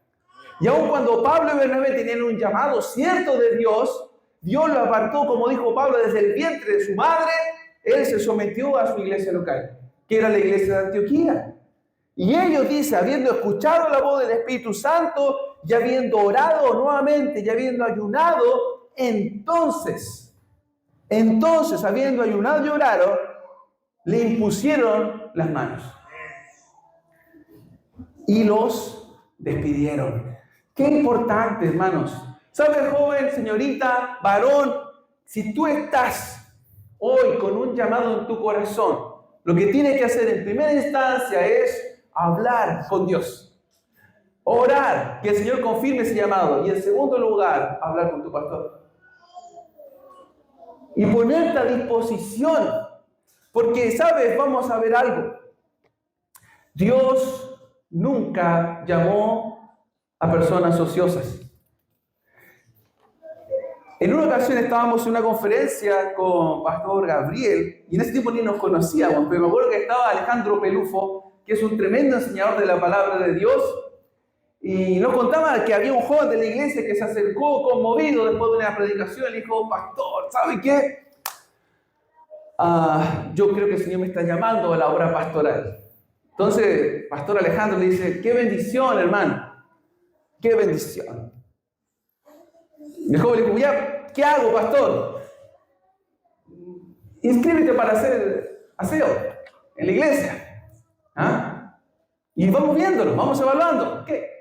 Y aun cuando Pablo y Bernabé tenían un llamado cierto de Dios, Dios lo apartó, como dijo Pablo, desde el vientre de su madre. Él se sometió a su iglesia local, que era la iglesia de Antioquía. Y ellos, dice, habiendo escuchado la voz del Espíritu Santo, y habiendo orado nuevamente y habiendo ayunado, entonces, habiendo ayunado y orado, le impusieron las manos y los despidieron. Qué importante, hermanos. ¿Sabes, joven, señorita, varón? Si tú estás hoy con un llamado en tu corazón, lo que tienes que hacer en primera instancia es hablar con Dios. Orar, que el Señor confirme ese llamado. Y en segundo lugar, hablar con tu pastor. Y ponerte a disposición. Porque, ¿sabes? Vamos a ver algo. Dios nunca llamó a personas ociosas. En una ocasión estábamos en una conferencia con Pastor Gabriel, y en ese tiempo ni nos conocíamos, pero me acuerdo que estaba Alejandro Pelufo, que es un tremendo enseñador de la palabra de Dios, y nos contaba que había un joven de la iglesia que se acercó conmovido después de una predicación y dijo: pastor, ¿sabe qué? Yo creo que el Señor me está llamando a la obra pastoral. Entonces, Pastor Alejandro le dice: qué bendición, hermano, qué bendición. Y el joven le dijo: ya, ¿qué hago, pastor? Inscríbete para hacer aseo en la iglesia. Y vamos viéndolo, vamos evaluando. ¿Qué?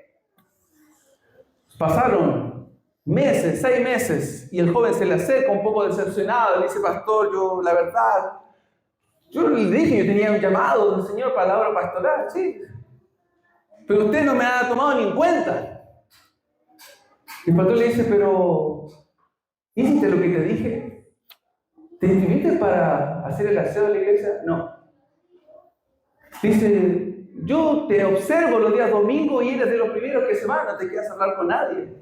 Pasaron meses, 6 meses, y el joven se le acerca un poco decepcionado. Le dice: pastor, la verdad, yo le dije, yo tenía un llamado del Señor para la obra pastoral, sí, pero usted no me ha tomado ni en cuenta. Y el pastor le dice: pero, ¿hiciste lo que te dije? ¿Te inscribiste para hacer el aseo de la iglesia? No. Dice: yo te observo los días domingos y eres de los primeros que se van, no te quedas a hablar con nadie.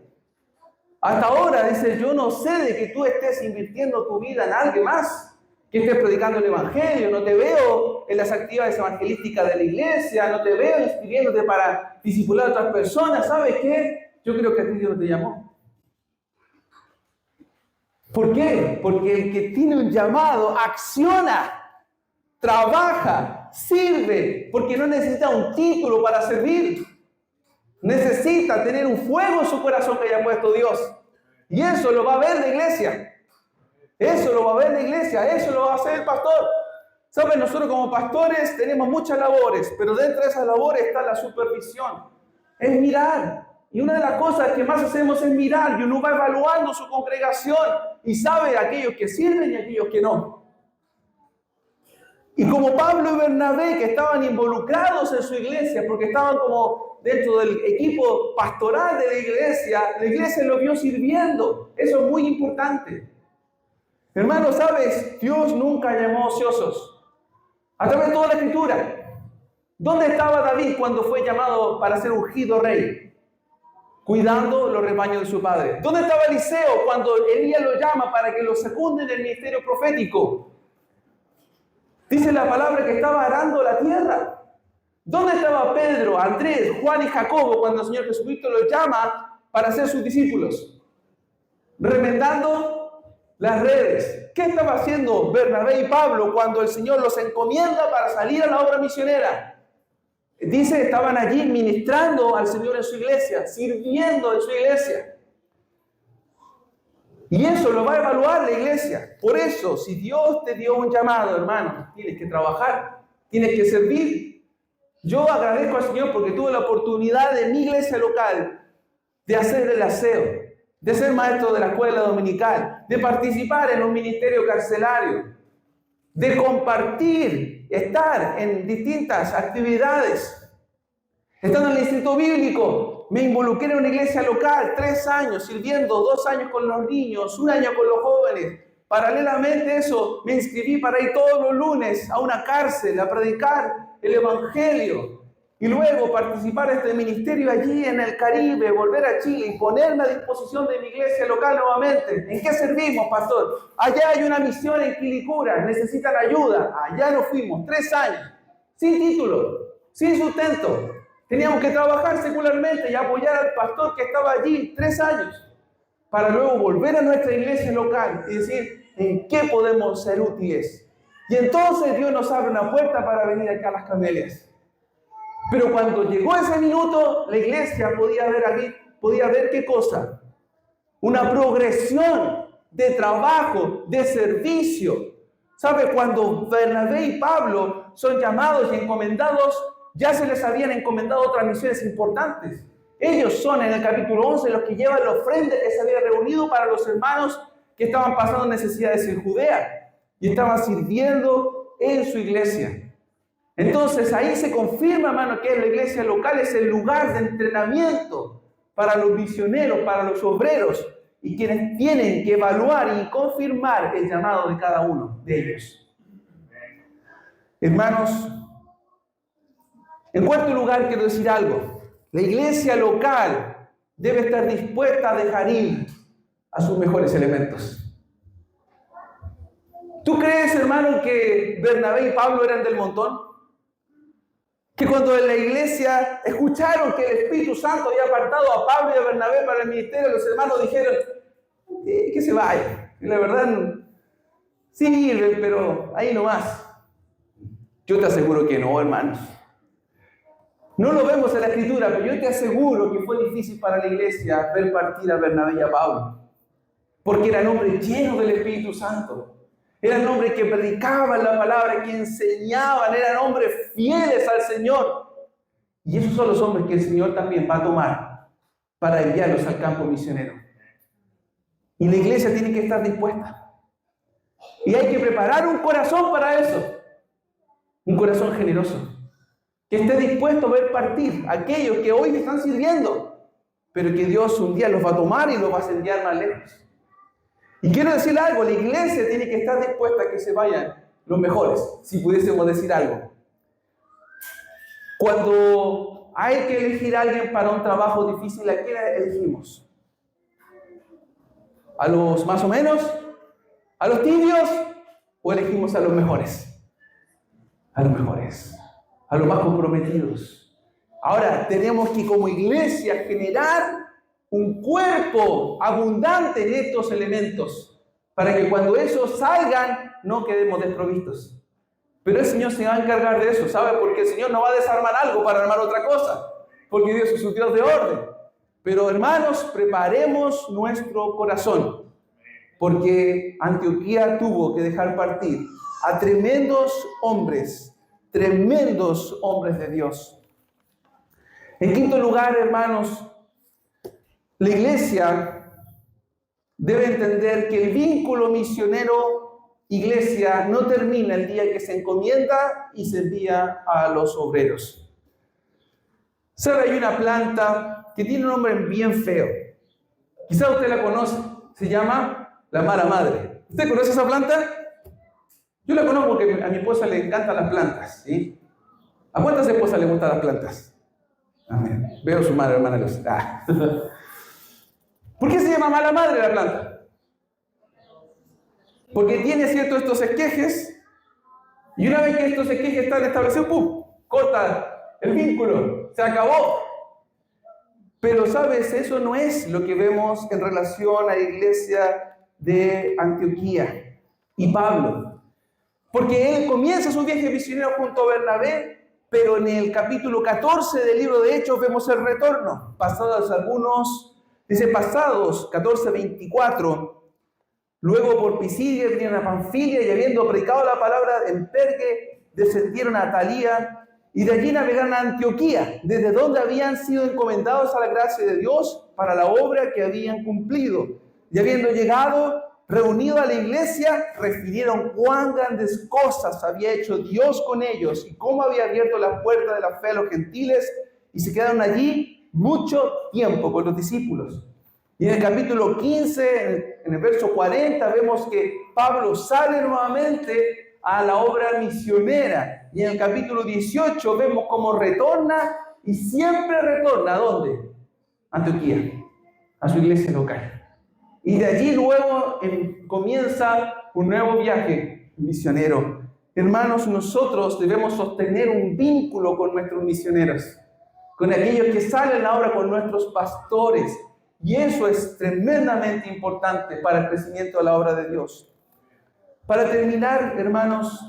Hasta ahora, dice, yo no sé de que tú estés invirtiendo tu vida en alguien más, que estés predicando el evangelio, no te veo en las actividades evangelísticas de la iglesia, no te veo inscribiéndote para discipular a otras personas. ¿Sabes qué? Yo creo que a ti Dios no te llamó. ¿Por qué? Porque el que tiene un llamado acciona, trabaja, sirve, porque no necesita un título para servir. Necesita tener un fuego en su corazón que haya puesto Dios. Y eso lo va a ver la iglesia. Eso lo va a ver la iglesia. Eso lo va a hacer el pastor. ¿Saben? Nosotros como pastores tenemos muchas labores, pero dentro de esas labores está la supervisión. Es mirar. Y una de las cosas que más hacemos es mirar. Y uno va evaluando su congregación y sabe aquellos que sirven y aquellos que no. Y como Pablo y Bernabé, que estaban involucrados en su iglesia, porque estaban como dentro del equipo pastoral de la iglesia lo vio sirviendo. Eso es muy importante. Hermanos, ¿sabes? Dios nunca llamó ociosos. A través de toda la Escritura. ¿Dónde estaba David cuando fue llamado para ser ungido rey? Cuidando los rebaños de su padre. ¿Dónde estaba Eliseo cuando Elías lo llama para que lo secunde en el ministerio profético? Dice la palabra que estaba arando la tierra. ¿Dónde estaba Pedro, Andrés, Juan y Jacobo cuando el Señor Jesucristo los llama para ser sus discípulos? Remendando las redes. ¿Qué estaba haciendo Bernabé y Pablo cuando el Señor los encomienda para salir a la obra misionera? Dice, estaban allí ministrando al Señor en su iglesia, sirviendo en su iglesia. Y eso lo va a evaluar la iglesia. Por eso, si Dios te dio un llamado, hermano, tienes que trabajar, tienes que servir. Yo agradezco al Señor porque tuve la oportunidad en mi iglesia local de hacer el aseo, de ser maestro de la escuela dominical, de participar en un ministerio carcelario, de compartir, estar en distintas actividades. Estando en el Instituto Bíblico, me involucré en una iglesia local, 3 años sirviendo, 2 años con los niños, 1 año con los jóvenes. Paralelamente a eso, me inscribí para ir todos los lunes a una cárcel a predicar el evangelio. Y luego participar en este ministerio allí en el Caribe, volver a Chile y ponerme a disposición de mi iglesia local nuevamente. ¿En qué servimos, pastor? Allá hay una misión en Quilicura, necesitan ayuda. Allá nos fuimos, 3 años, sin título, sin sustento. Teníamos que trabajar secularmente y apoyar al pastor que estaba allí 3 años, para luego volver a nuestra iglesia local y decir, ¿en qué podemos ser útiles? Y entonces Dios nos abre una puerta para venir acá a Las Camelias. Pero cuando llegó ese minuto, la iglesia podía ver a David podía ver ¿qué cosa? Una progresión de trabajo, de servicio. ¿Sabe? Cuando Bernabé y Pablo son llamados y encomendados, ya se les habían encomendado otras misiones importantes. Ellos son en el capítulo 11 los que llevan la ofrenda que se había reunido para los hermanos que estaban pasando necesidades en Judea y estaban sirviendo en su iglesia. Entonces ahí se confirma, hermano, que la iglesia local es el lugar de entrenamiento para los misioneros, para los obreros y quienes tienen que evaluar y confirmar el llamado de cada uno de ellos. Hermanos, en cuarto lugar quiero decir algo. La iglesia local debe estar dispuesta a dejar ir a sus mejores elementos. ¿Tú crees, hermano, que Bernabé y Pablo eran del montón? Que cuando en la iglesia escucharon que el Espíritu Santo había apartado a Pablo y a Bernabé para el ministerio, los hermanos dijeron, que se vaya. Y la verdad, sirve, pero ahí nomás. Yo te aseguro que no, hermanos. No lo vemos en la Escritura, pero yo te aseguro que fue difícil para la iglesia ver partir a Bernabé y a Pablo. Porque eran hombres llenos del Espíritu Santo. Eran hombres que predicaban la palabra, que enseñaban, eran hombres fieles al Señor. Y esos son los hombres que el Señor también va a tomar para enviarlos al campo misionero. Y la iglesia tiene que estar dispuesta. Y hay que preparar un corazón para eso. Un corazón generoso. Que esté dispuesto a ver partir a aquellos que hoy están sirviendo, pero que Dios un día los va a tomar y los va a enviar más lejos. Y quiero decir algo, la iglesia tiene que estar dispuesta a que se vayan los mejores, si pudiésemos decir algo. Cuando hay que elegir a alguien para un trabajo difícil, ¿a quién elegimos? ¿A los más o menos? ¿A los tibios? ¿O elegimos a los mejores? A los mejores, a los más comprometidos. Ahora, tenemos que como iglesia generar un cuerpo abundante en estos elementos, para que cuando esos salgan, no quedemos desprovistos. Pero el Señor se va a encargar de eso, ¿sabe? Porque el Señor no va a desarmar algo para armar otra cosa, porque Dios es un Dios de orden. Pero hermanos, preparemos nuestro corazón, porque Antioquía tuvo que dejar partir a tremendos hombres de Dios. En quinto lugar, hermanos, la iglesia debe entender que el vínculo misionero-iglesia no termina el día que se encomienda y se envía a los obreros. ¿Sabe? Hay una planta que tiene un nombre bien feo. Quizá usted la conoce. Se llama la mala madre. ¿Usted conoce esa planta? Yo la conozco porque a mi esposa le encantan las plantas, ¿sí? ¿A cuántas esposas le gustan las plantas? Amén. Veo su madre, hermana Luz. ¿Por qué se llama mala madre la planta? Porque tiene estos esquejes, y una vez que estos esquejes están establecidos, ¡pum!, corta el vínculo, se acabó. Pero sabes, eso no es lo que vemos en relación a la iglesia de Antioquía y Pablo. Porque él comienza su viaje misionero junto a Bernabé, pero en el capítulo 14 del libro de Hechos vemos el retorno. Pasados 14:24, luego por Pisidia vinieron a Panfilia y habiendo predicado la palabra en Perge, descendieron a Atalía y de allí navegaron a Antioquía, desde donde habían sido encomendados a la gracia de Dios para la obra que habían cumplido. Y habiendo llegado, reunido a la iglesia, refirieron cuán grandes cosas había hecho Dios con ellos y cómo había abierto las puertas de la fe a los gentiles, y se quedaron allí mucho tiempo con los discípulos. Y en el capítulo 15, en el verso 40, vemos que Pablo sale nuevamente a la obra misionera. Y en el capítulo 18 vemos cómo retorna, y siempre retorna ¿a dónde? Antioquía, a su iglesia local. Y de allí luego comienza un nuevo viaje misionero. Hermanos, nosotros debemos sostener un vínculo con nuestros misioneros, con aquellos que salen ahora con nuestros pastores. Y eso es tremendamente importante para el crecimiento de la obra de Dios. Para terminar, hermanos,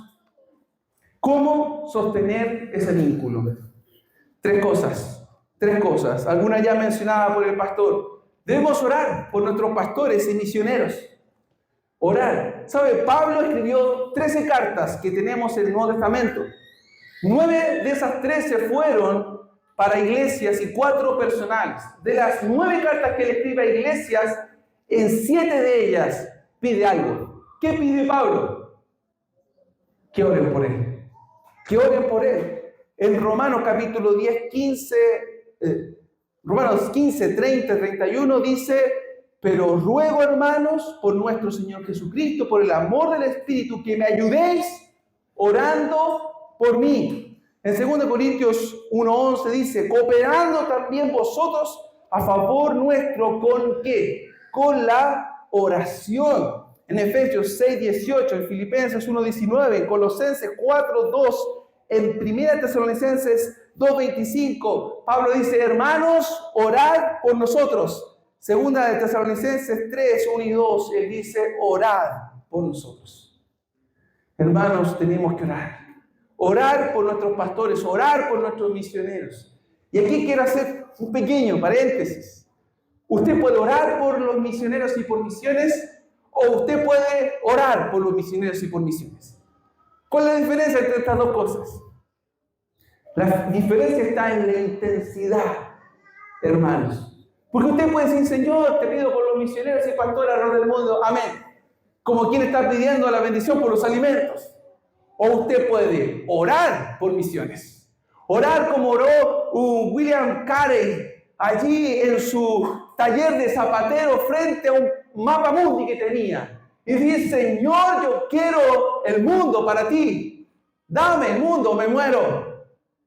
¿cómo sostener ese vínculo? Tres 3 cosas, algunas ya mencionadas por el pastor. Debemos orar por nuestros pastores y misioneros. Orar. ¿Sabe? Pablo escribió 13 cartas que tenemos en el Nuevo Testamento. 9 de esas 13 fueron para iglesias y 4 personales. De las 9 cartas que le escribe a iglesias, en 7 de ellas pide algo. ¿Qué pide Pablo? Que oren por él. Que oren por él. En Romanos capítulo 10, 15, Romanos 15, 30, 31 dice: pero ruego, hermanos, por nuestro Señor Jesucristo, por el amor del Espíritu, que me ayudéis orando por mí. En 2 Corintios 1:11 dice: cooperando también vosotros a favor nuestro, ¿con qué? Con la oración. En Efesios 6:18, en Filipenses 1:19, en Colosenses 4:2, en 1 Tesalonicenses 2:25, Pablo dice: hermanos, orad por nosotros. Segunda de Tesalonicenses 3:1 y 2, él dice: orad por nosotros. Hermanos, tenemos que orar. Orar por nuestros pastores, orar por nuestros misioneros. Y aquí quiero hacer un pequeño paréntesis. Usted puede orar por los misioneros y por misiones, o usted puede orar por los misioneros y por misiones. ¿Cuál es la diferencia entre estas dos cosas? La diferencia está en la intensidad, hermanos. Porque usted puede decir: Señor, te pido por los misioneros y pastores alrededor del mundo, amén, como quien está pidiendo la bendición por los alimentos. O usted puede orar por misiones. Orar como oró William Carey allí en su taller de zapatero frente a un mapa mundi que tenía. Y dice: Señor, yo quiero el mundo para ti. Dame el mundo, me muero.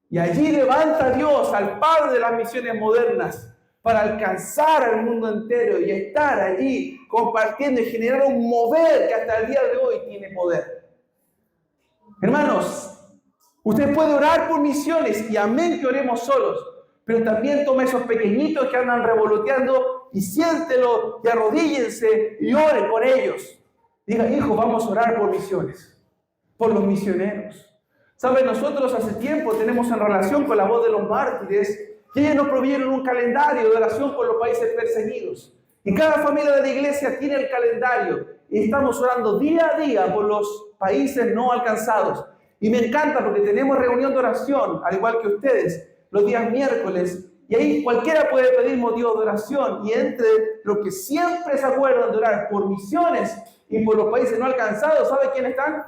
Y allí levanta a Dios al Padre de las misiones modernas para alcanzar al mundo entero y estar allí compartiendo y generar un mover que hasta el día de hoy tiene poder. Hermanos, usted puede orar por misiones y amén que oremos solos, pero también tome esos pequeñitos que andan revoloteando y siéntelo y arrodíllense y oren con ellos. Diga: hijo, vamos a orar por misiones, por los misioneros. ¿Saben? Nosotros hace tiempo tenemos en relación con la voz de los mártires, que ellos nos provieron un calendario de oración por los países perseguidos. Y cada familia de la iglesia tiene el calendario. Y estamos orando día a día por los países no alcanzados. Y me encanta porque tenemos reunión de oración, al igual que ustedes, los días miércoles. Y ahí cualquiera puede pedir motivos de oración. Y entre los que siempre se acuerdan de orar por misiones y por los países no alcanzados, ¿sabe quiénes están?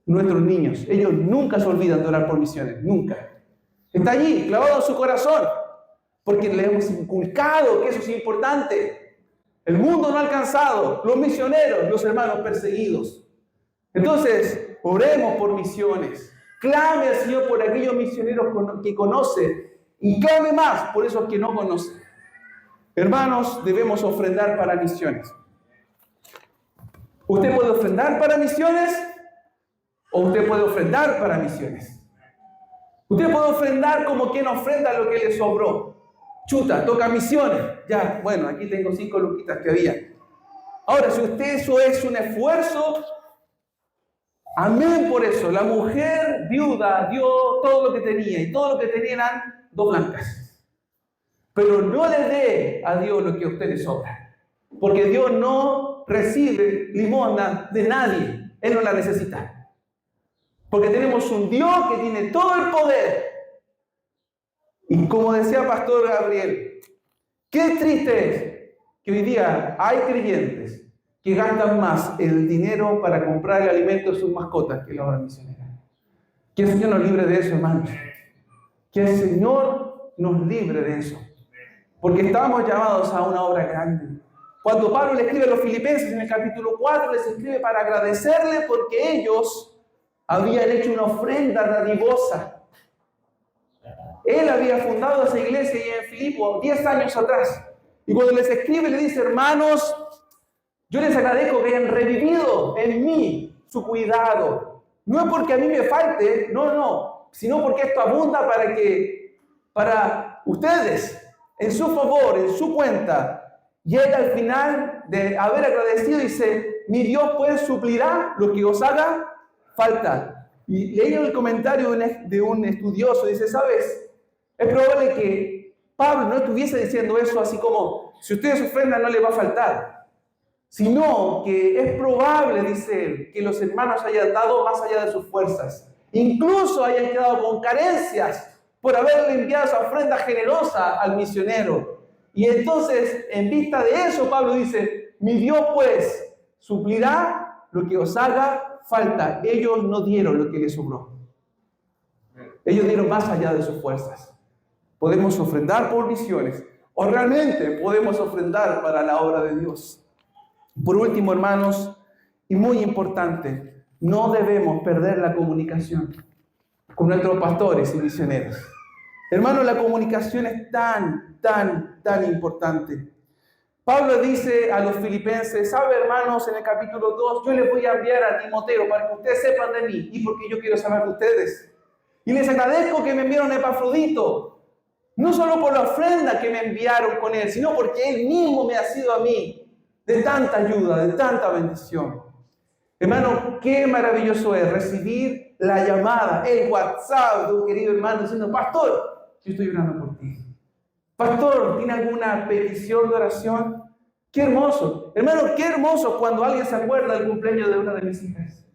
Nuestros niños. Ellos nunca se olvidan de orar por misiones, nunca. Está allí, clavado en su corazón, porque le hemos inculcado que eso es importante. El mundo no alcanzado, los misioneros, los hermanos perseguidos. Entonces, oremos por misiones. Clame al Señor por aquellos misioneros que conoce y clame más por esos que no conoce. Hermanos, debemos ofrendar para misiones. ¿Usted puede ofrendar para misiones? ¿O usted puede ofrendar para misiones? Usted puede ofrendar como quien ofrenda lo que le sobró. Chuta, toca misiones. Ya, bueno, aquí tengo 5 luquitas que había. Ahora, si usted eso es un esfuerzo, amén por eso. La mujer viuda dio todo lo que tenía y todo lo que tenía eran 2 blancas. Pero no le dé a Dios lo que a usted le sobra. Porque Dios no recibe limosna de nadie. Él no la necesita. Porque tenemos un Dios que tiene todo el poder. Y como decía Pastor Gabriel, qué triste es que hoy día hay creyentes que gastan más el dinero para comprar el alimento de sus mascotas que la obra misionera. Que el Señor nos libre de eso, hermanos. Que el Señor nos libre de eso. Porque estamos llamados a una obra grande. Cuando Pablo le escribe a los filipenses en el capítulo 4, les escribe para agradecerle porque ellos habían hecho una ofrenda dadivosa. Él había fundado esa iglesia y en Filipo 10 años atrás. Y cuando les escribe, le dice: hermanos, yo les agradezco que hayan revivido en mí su cuidado. No es porque a mí me falte, no, sino porque esto abunda para ustedes, en su favor, en su cuenta. Y él al final de haber agradecido dice: mi Dios pues suplirá lo que os haga falta. Y leí el comentario de un estudioso, dice: ¿sabes? Es probable que Pablo no estuviese diciendo eso así como, si ustedes ofrendan no les va a faltar, sino que es probable, dice él, que los hermanos hayan dado más allá de sus fuerzas. Incluso hayan quedado con carencias por haberle enviado esa ofrenda generosa al misionero. Y entonces, en vista de eso, Pablo dice, mi Dios pues suplirá lo que os haga falta. Ellos no dieron lo que les sobró. Ellos dieron más allá de sus fuerzas. Podemos ofrendar por misiones o realmente podemos ofrendar para la obra de Dios. Por último, hermanos, y muy importante, no debemos perder la comunicación con nuestros pastores y misioneros. Hermanos, la comunicación es tan importante. Pablo dice a los filipenses, ¿sabe, hermanos? En el capítulo 2, yo les voy a enviar a Timoteo para que ustedes sepan de mí y porque yo quiero saber de ustedes. Y les agradezco que me enviaron a Epafrodito, no solo por la ofrenda que me enviaron con él, sino porque él mismo me ha sido a mí de tanta ayuda, de tanta bendición. Hermano, qué maravilloso es recibir la llamada, el WhatsApp de un querido hermano diciendo, pastor, yo estoy orando por ti. Pastor, ¿tiene alguna petición de oración? Qué hermoso. Hermano, qué hermoso cuando alguien se acuerda del cumpleaños de una de mis hijas.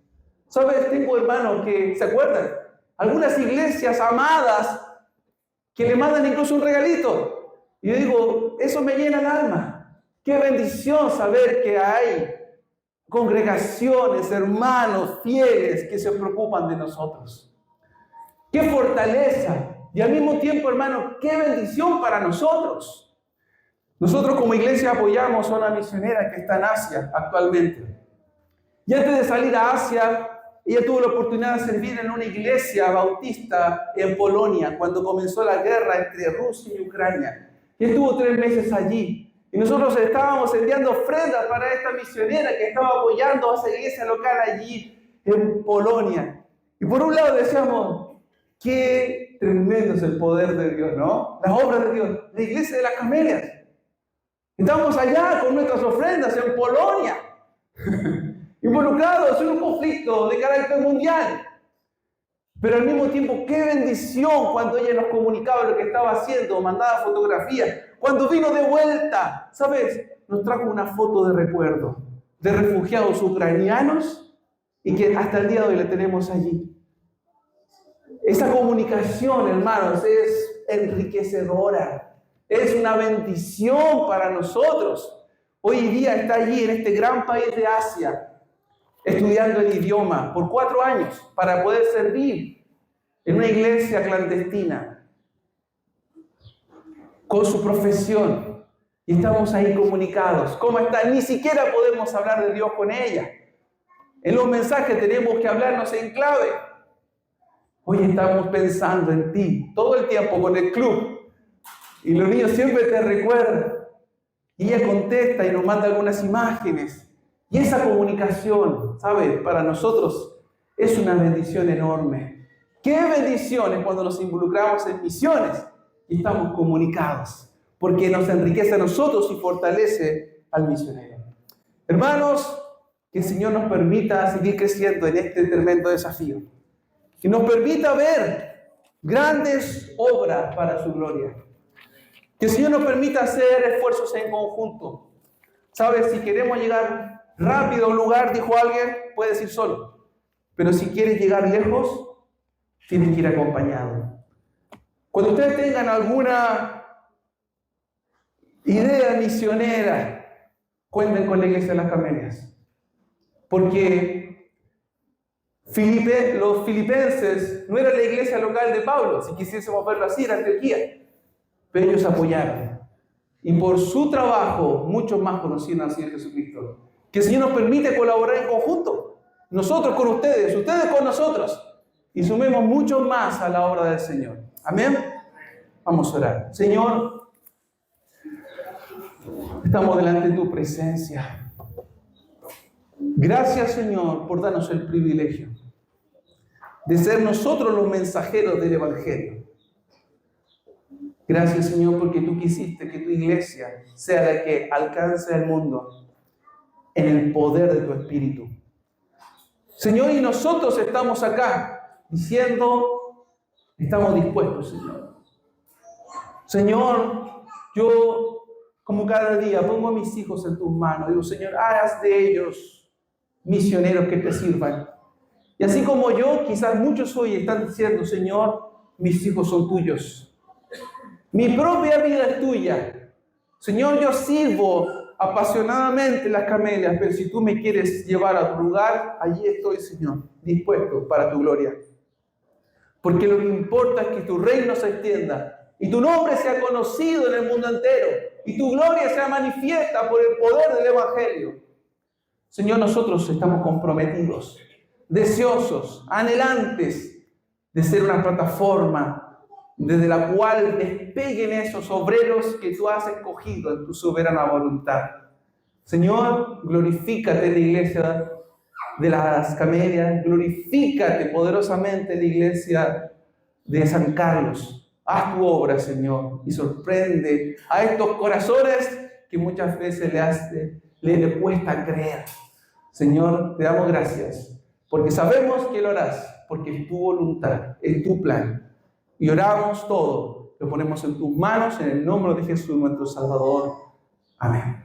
¿Sabes? Tengo hermanos que se acuerdan. Algunas iglesias amadas que le mandan incluso un regalito. Y yo digo, eso me llena el alma. Qué bendición saber que hay congregaciones, hermanos fieles que se preocupan de nosotros. Qué fortaleza. Y al mismo tiempo, hermano, qué bendición para nosotros. Nosotros como iglesia apoyamos a una misionera que está en Asia actualmente. Y antes de salir a Asia, ella tuvo la oportunidad de servir en una iglesia bautista en Polonia cuando comenzó la guerra entre Rusia y Ucrania. Y estuvo 3 meses allí. Y nosotros estábamos enviando ofrendas para esta misionera que estaba apoyando a esa iglesia local allí en Polonia. Y por un lado decíamos, qué tremendo es el poder de Dios, ¿no? Las obras de Dios, la iglesia de las Camelias. Estamos allá con nuestras ofrendas en Polonia, involucrados en un conflicto de carácter mundial. Pero al mismo tiempo, qué bendición cuando ella nos comunicaba lo que estaba haciendo, mandaba fotografías. Cuando vino de vuelta, ¿sabes? Nos trajo una foto de recuerdo de refugiados ucranianos y que hasta el día de hoy la tenemos allí. Esa comunicación, hermanos, es enriquecedora. Es una bendición para nosotros. Hoy día está allí en este gran país de Asia, estudiando el idioma por 4 años para poder servir en una iglesia clandestina con su profesión. Y estamos ahí comunicados. ¿Cómo está? Ni siquiera podemos hablar de Dios con ella. En los mensajes tenemos que hablarnos en clave. Hoy estamos pensando en ti todo el tiempo con el club. Y los niños siempre te recuerdan. Y ella contesta y nos manda algunas imágenes. Y esa comunicación, ¿sabes? Para nosotros es una bendición enorme. ¡Qué bendición es cuando nos involucramos en misiones y estamos comunicados! Porque nos enriquece a nosotros y fortalece al misionero. Hermanos, que el Señor nos permita seguir creciendo en este tremendo desafío. Que nos permita ver grandes obras para su gloria. Que el Señor nos permita hacer esfuerzos en conjunto. ¿Sabes? Si queremos llegar rápido a un lugar, dijo alguien, puedes ir solo. Pero si quieres llegar lejos, tienes que ir acompañado. Cuando ustedes tengan alguna idea misionera, cuenten con la iglesia de las Camelias. Porque los filipenses no era la iglesia local de Pablo, si quisiésemos verlo así, era Antioquía. Pero ellos apoyaron. Y por su trabajo, muchos más conocieron al Señor Jesucristo. Que el Señor nos permite colaborar en conjunto. Nosotros con ustedes, ustedes con nosotros. Y sumemos mucho más a la obra del Señor. Amén. Vamos a orar. Señor, estamos delante de tu presencia. Gracias, Señor, por darnos el privilegio de ser nosotros los mensajeros del Evangelio. Gracias, Señor, porque tú quisiste que tu iglesia sea la que alcance al mundo en el poder de tu Espíritu. Señor, y nosotros estamos acá diciendo, estamos dispuestos, Señor. Señor, yo como cada día pongo a mis hijos en tus manos. Digo, Señor, haz de ellos misioneros que te sirvan. Y así como yo, quizás muchos hoy están diciendo, Señor, mis hijos son tuyos. Mi propia vida es tuya. Señor, yo sirvo apasionadamente las camelias, pero si tú me quieres llevar a tu lugar, allí estoy, Señor, dispuesto para tu gloria. Porque lo que importa es que tu reino se extienda y tu nombre sea conocido en el mundo entero y tu gloria sea manifiesta por el poder del Evangelio. Señor, nosotros estamos comprometidos, deseosos, anhelantes de ser una plataforma desde la cual despeguen esos obreros que tú has escogido en tu soberana voluntad. Señor, glorifícate en la iglesia de las Camelias, glorifícate poderosamente en la iglesia de San Carlos. Haz tu obra, Señor, y sorprende a estos corazones que muchas veces le cuesta creer. Señor, te damos gracias, porque sabemos que lo harás, porque es tu voluntad, es tu plan. Y oramos todo, lo ponemos en tus manos, en el nombre de Jesús, nuestro Salvador. Amén.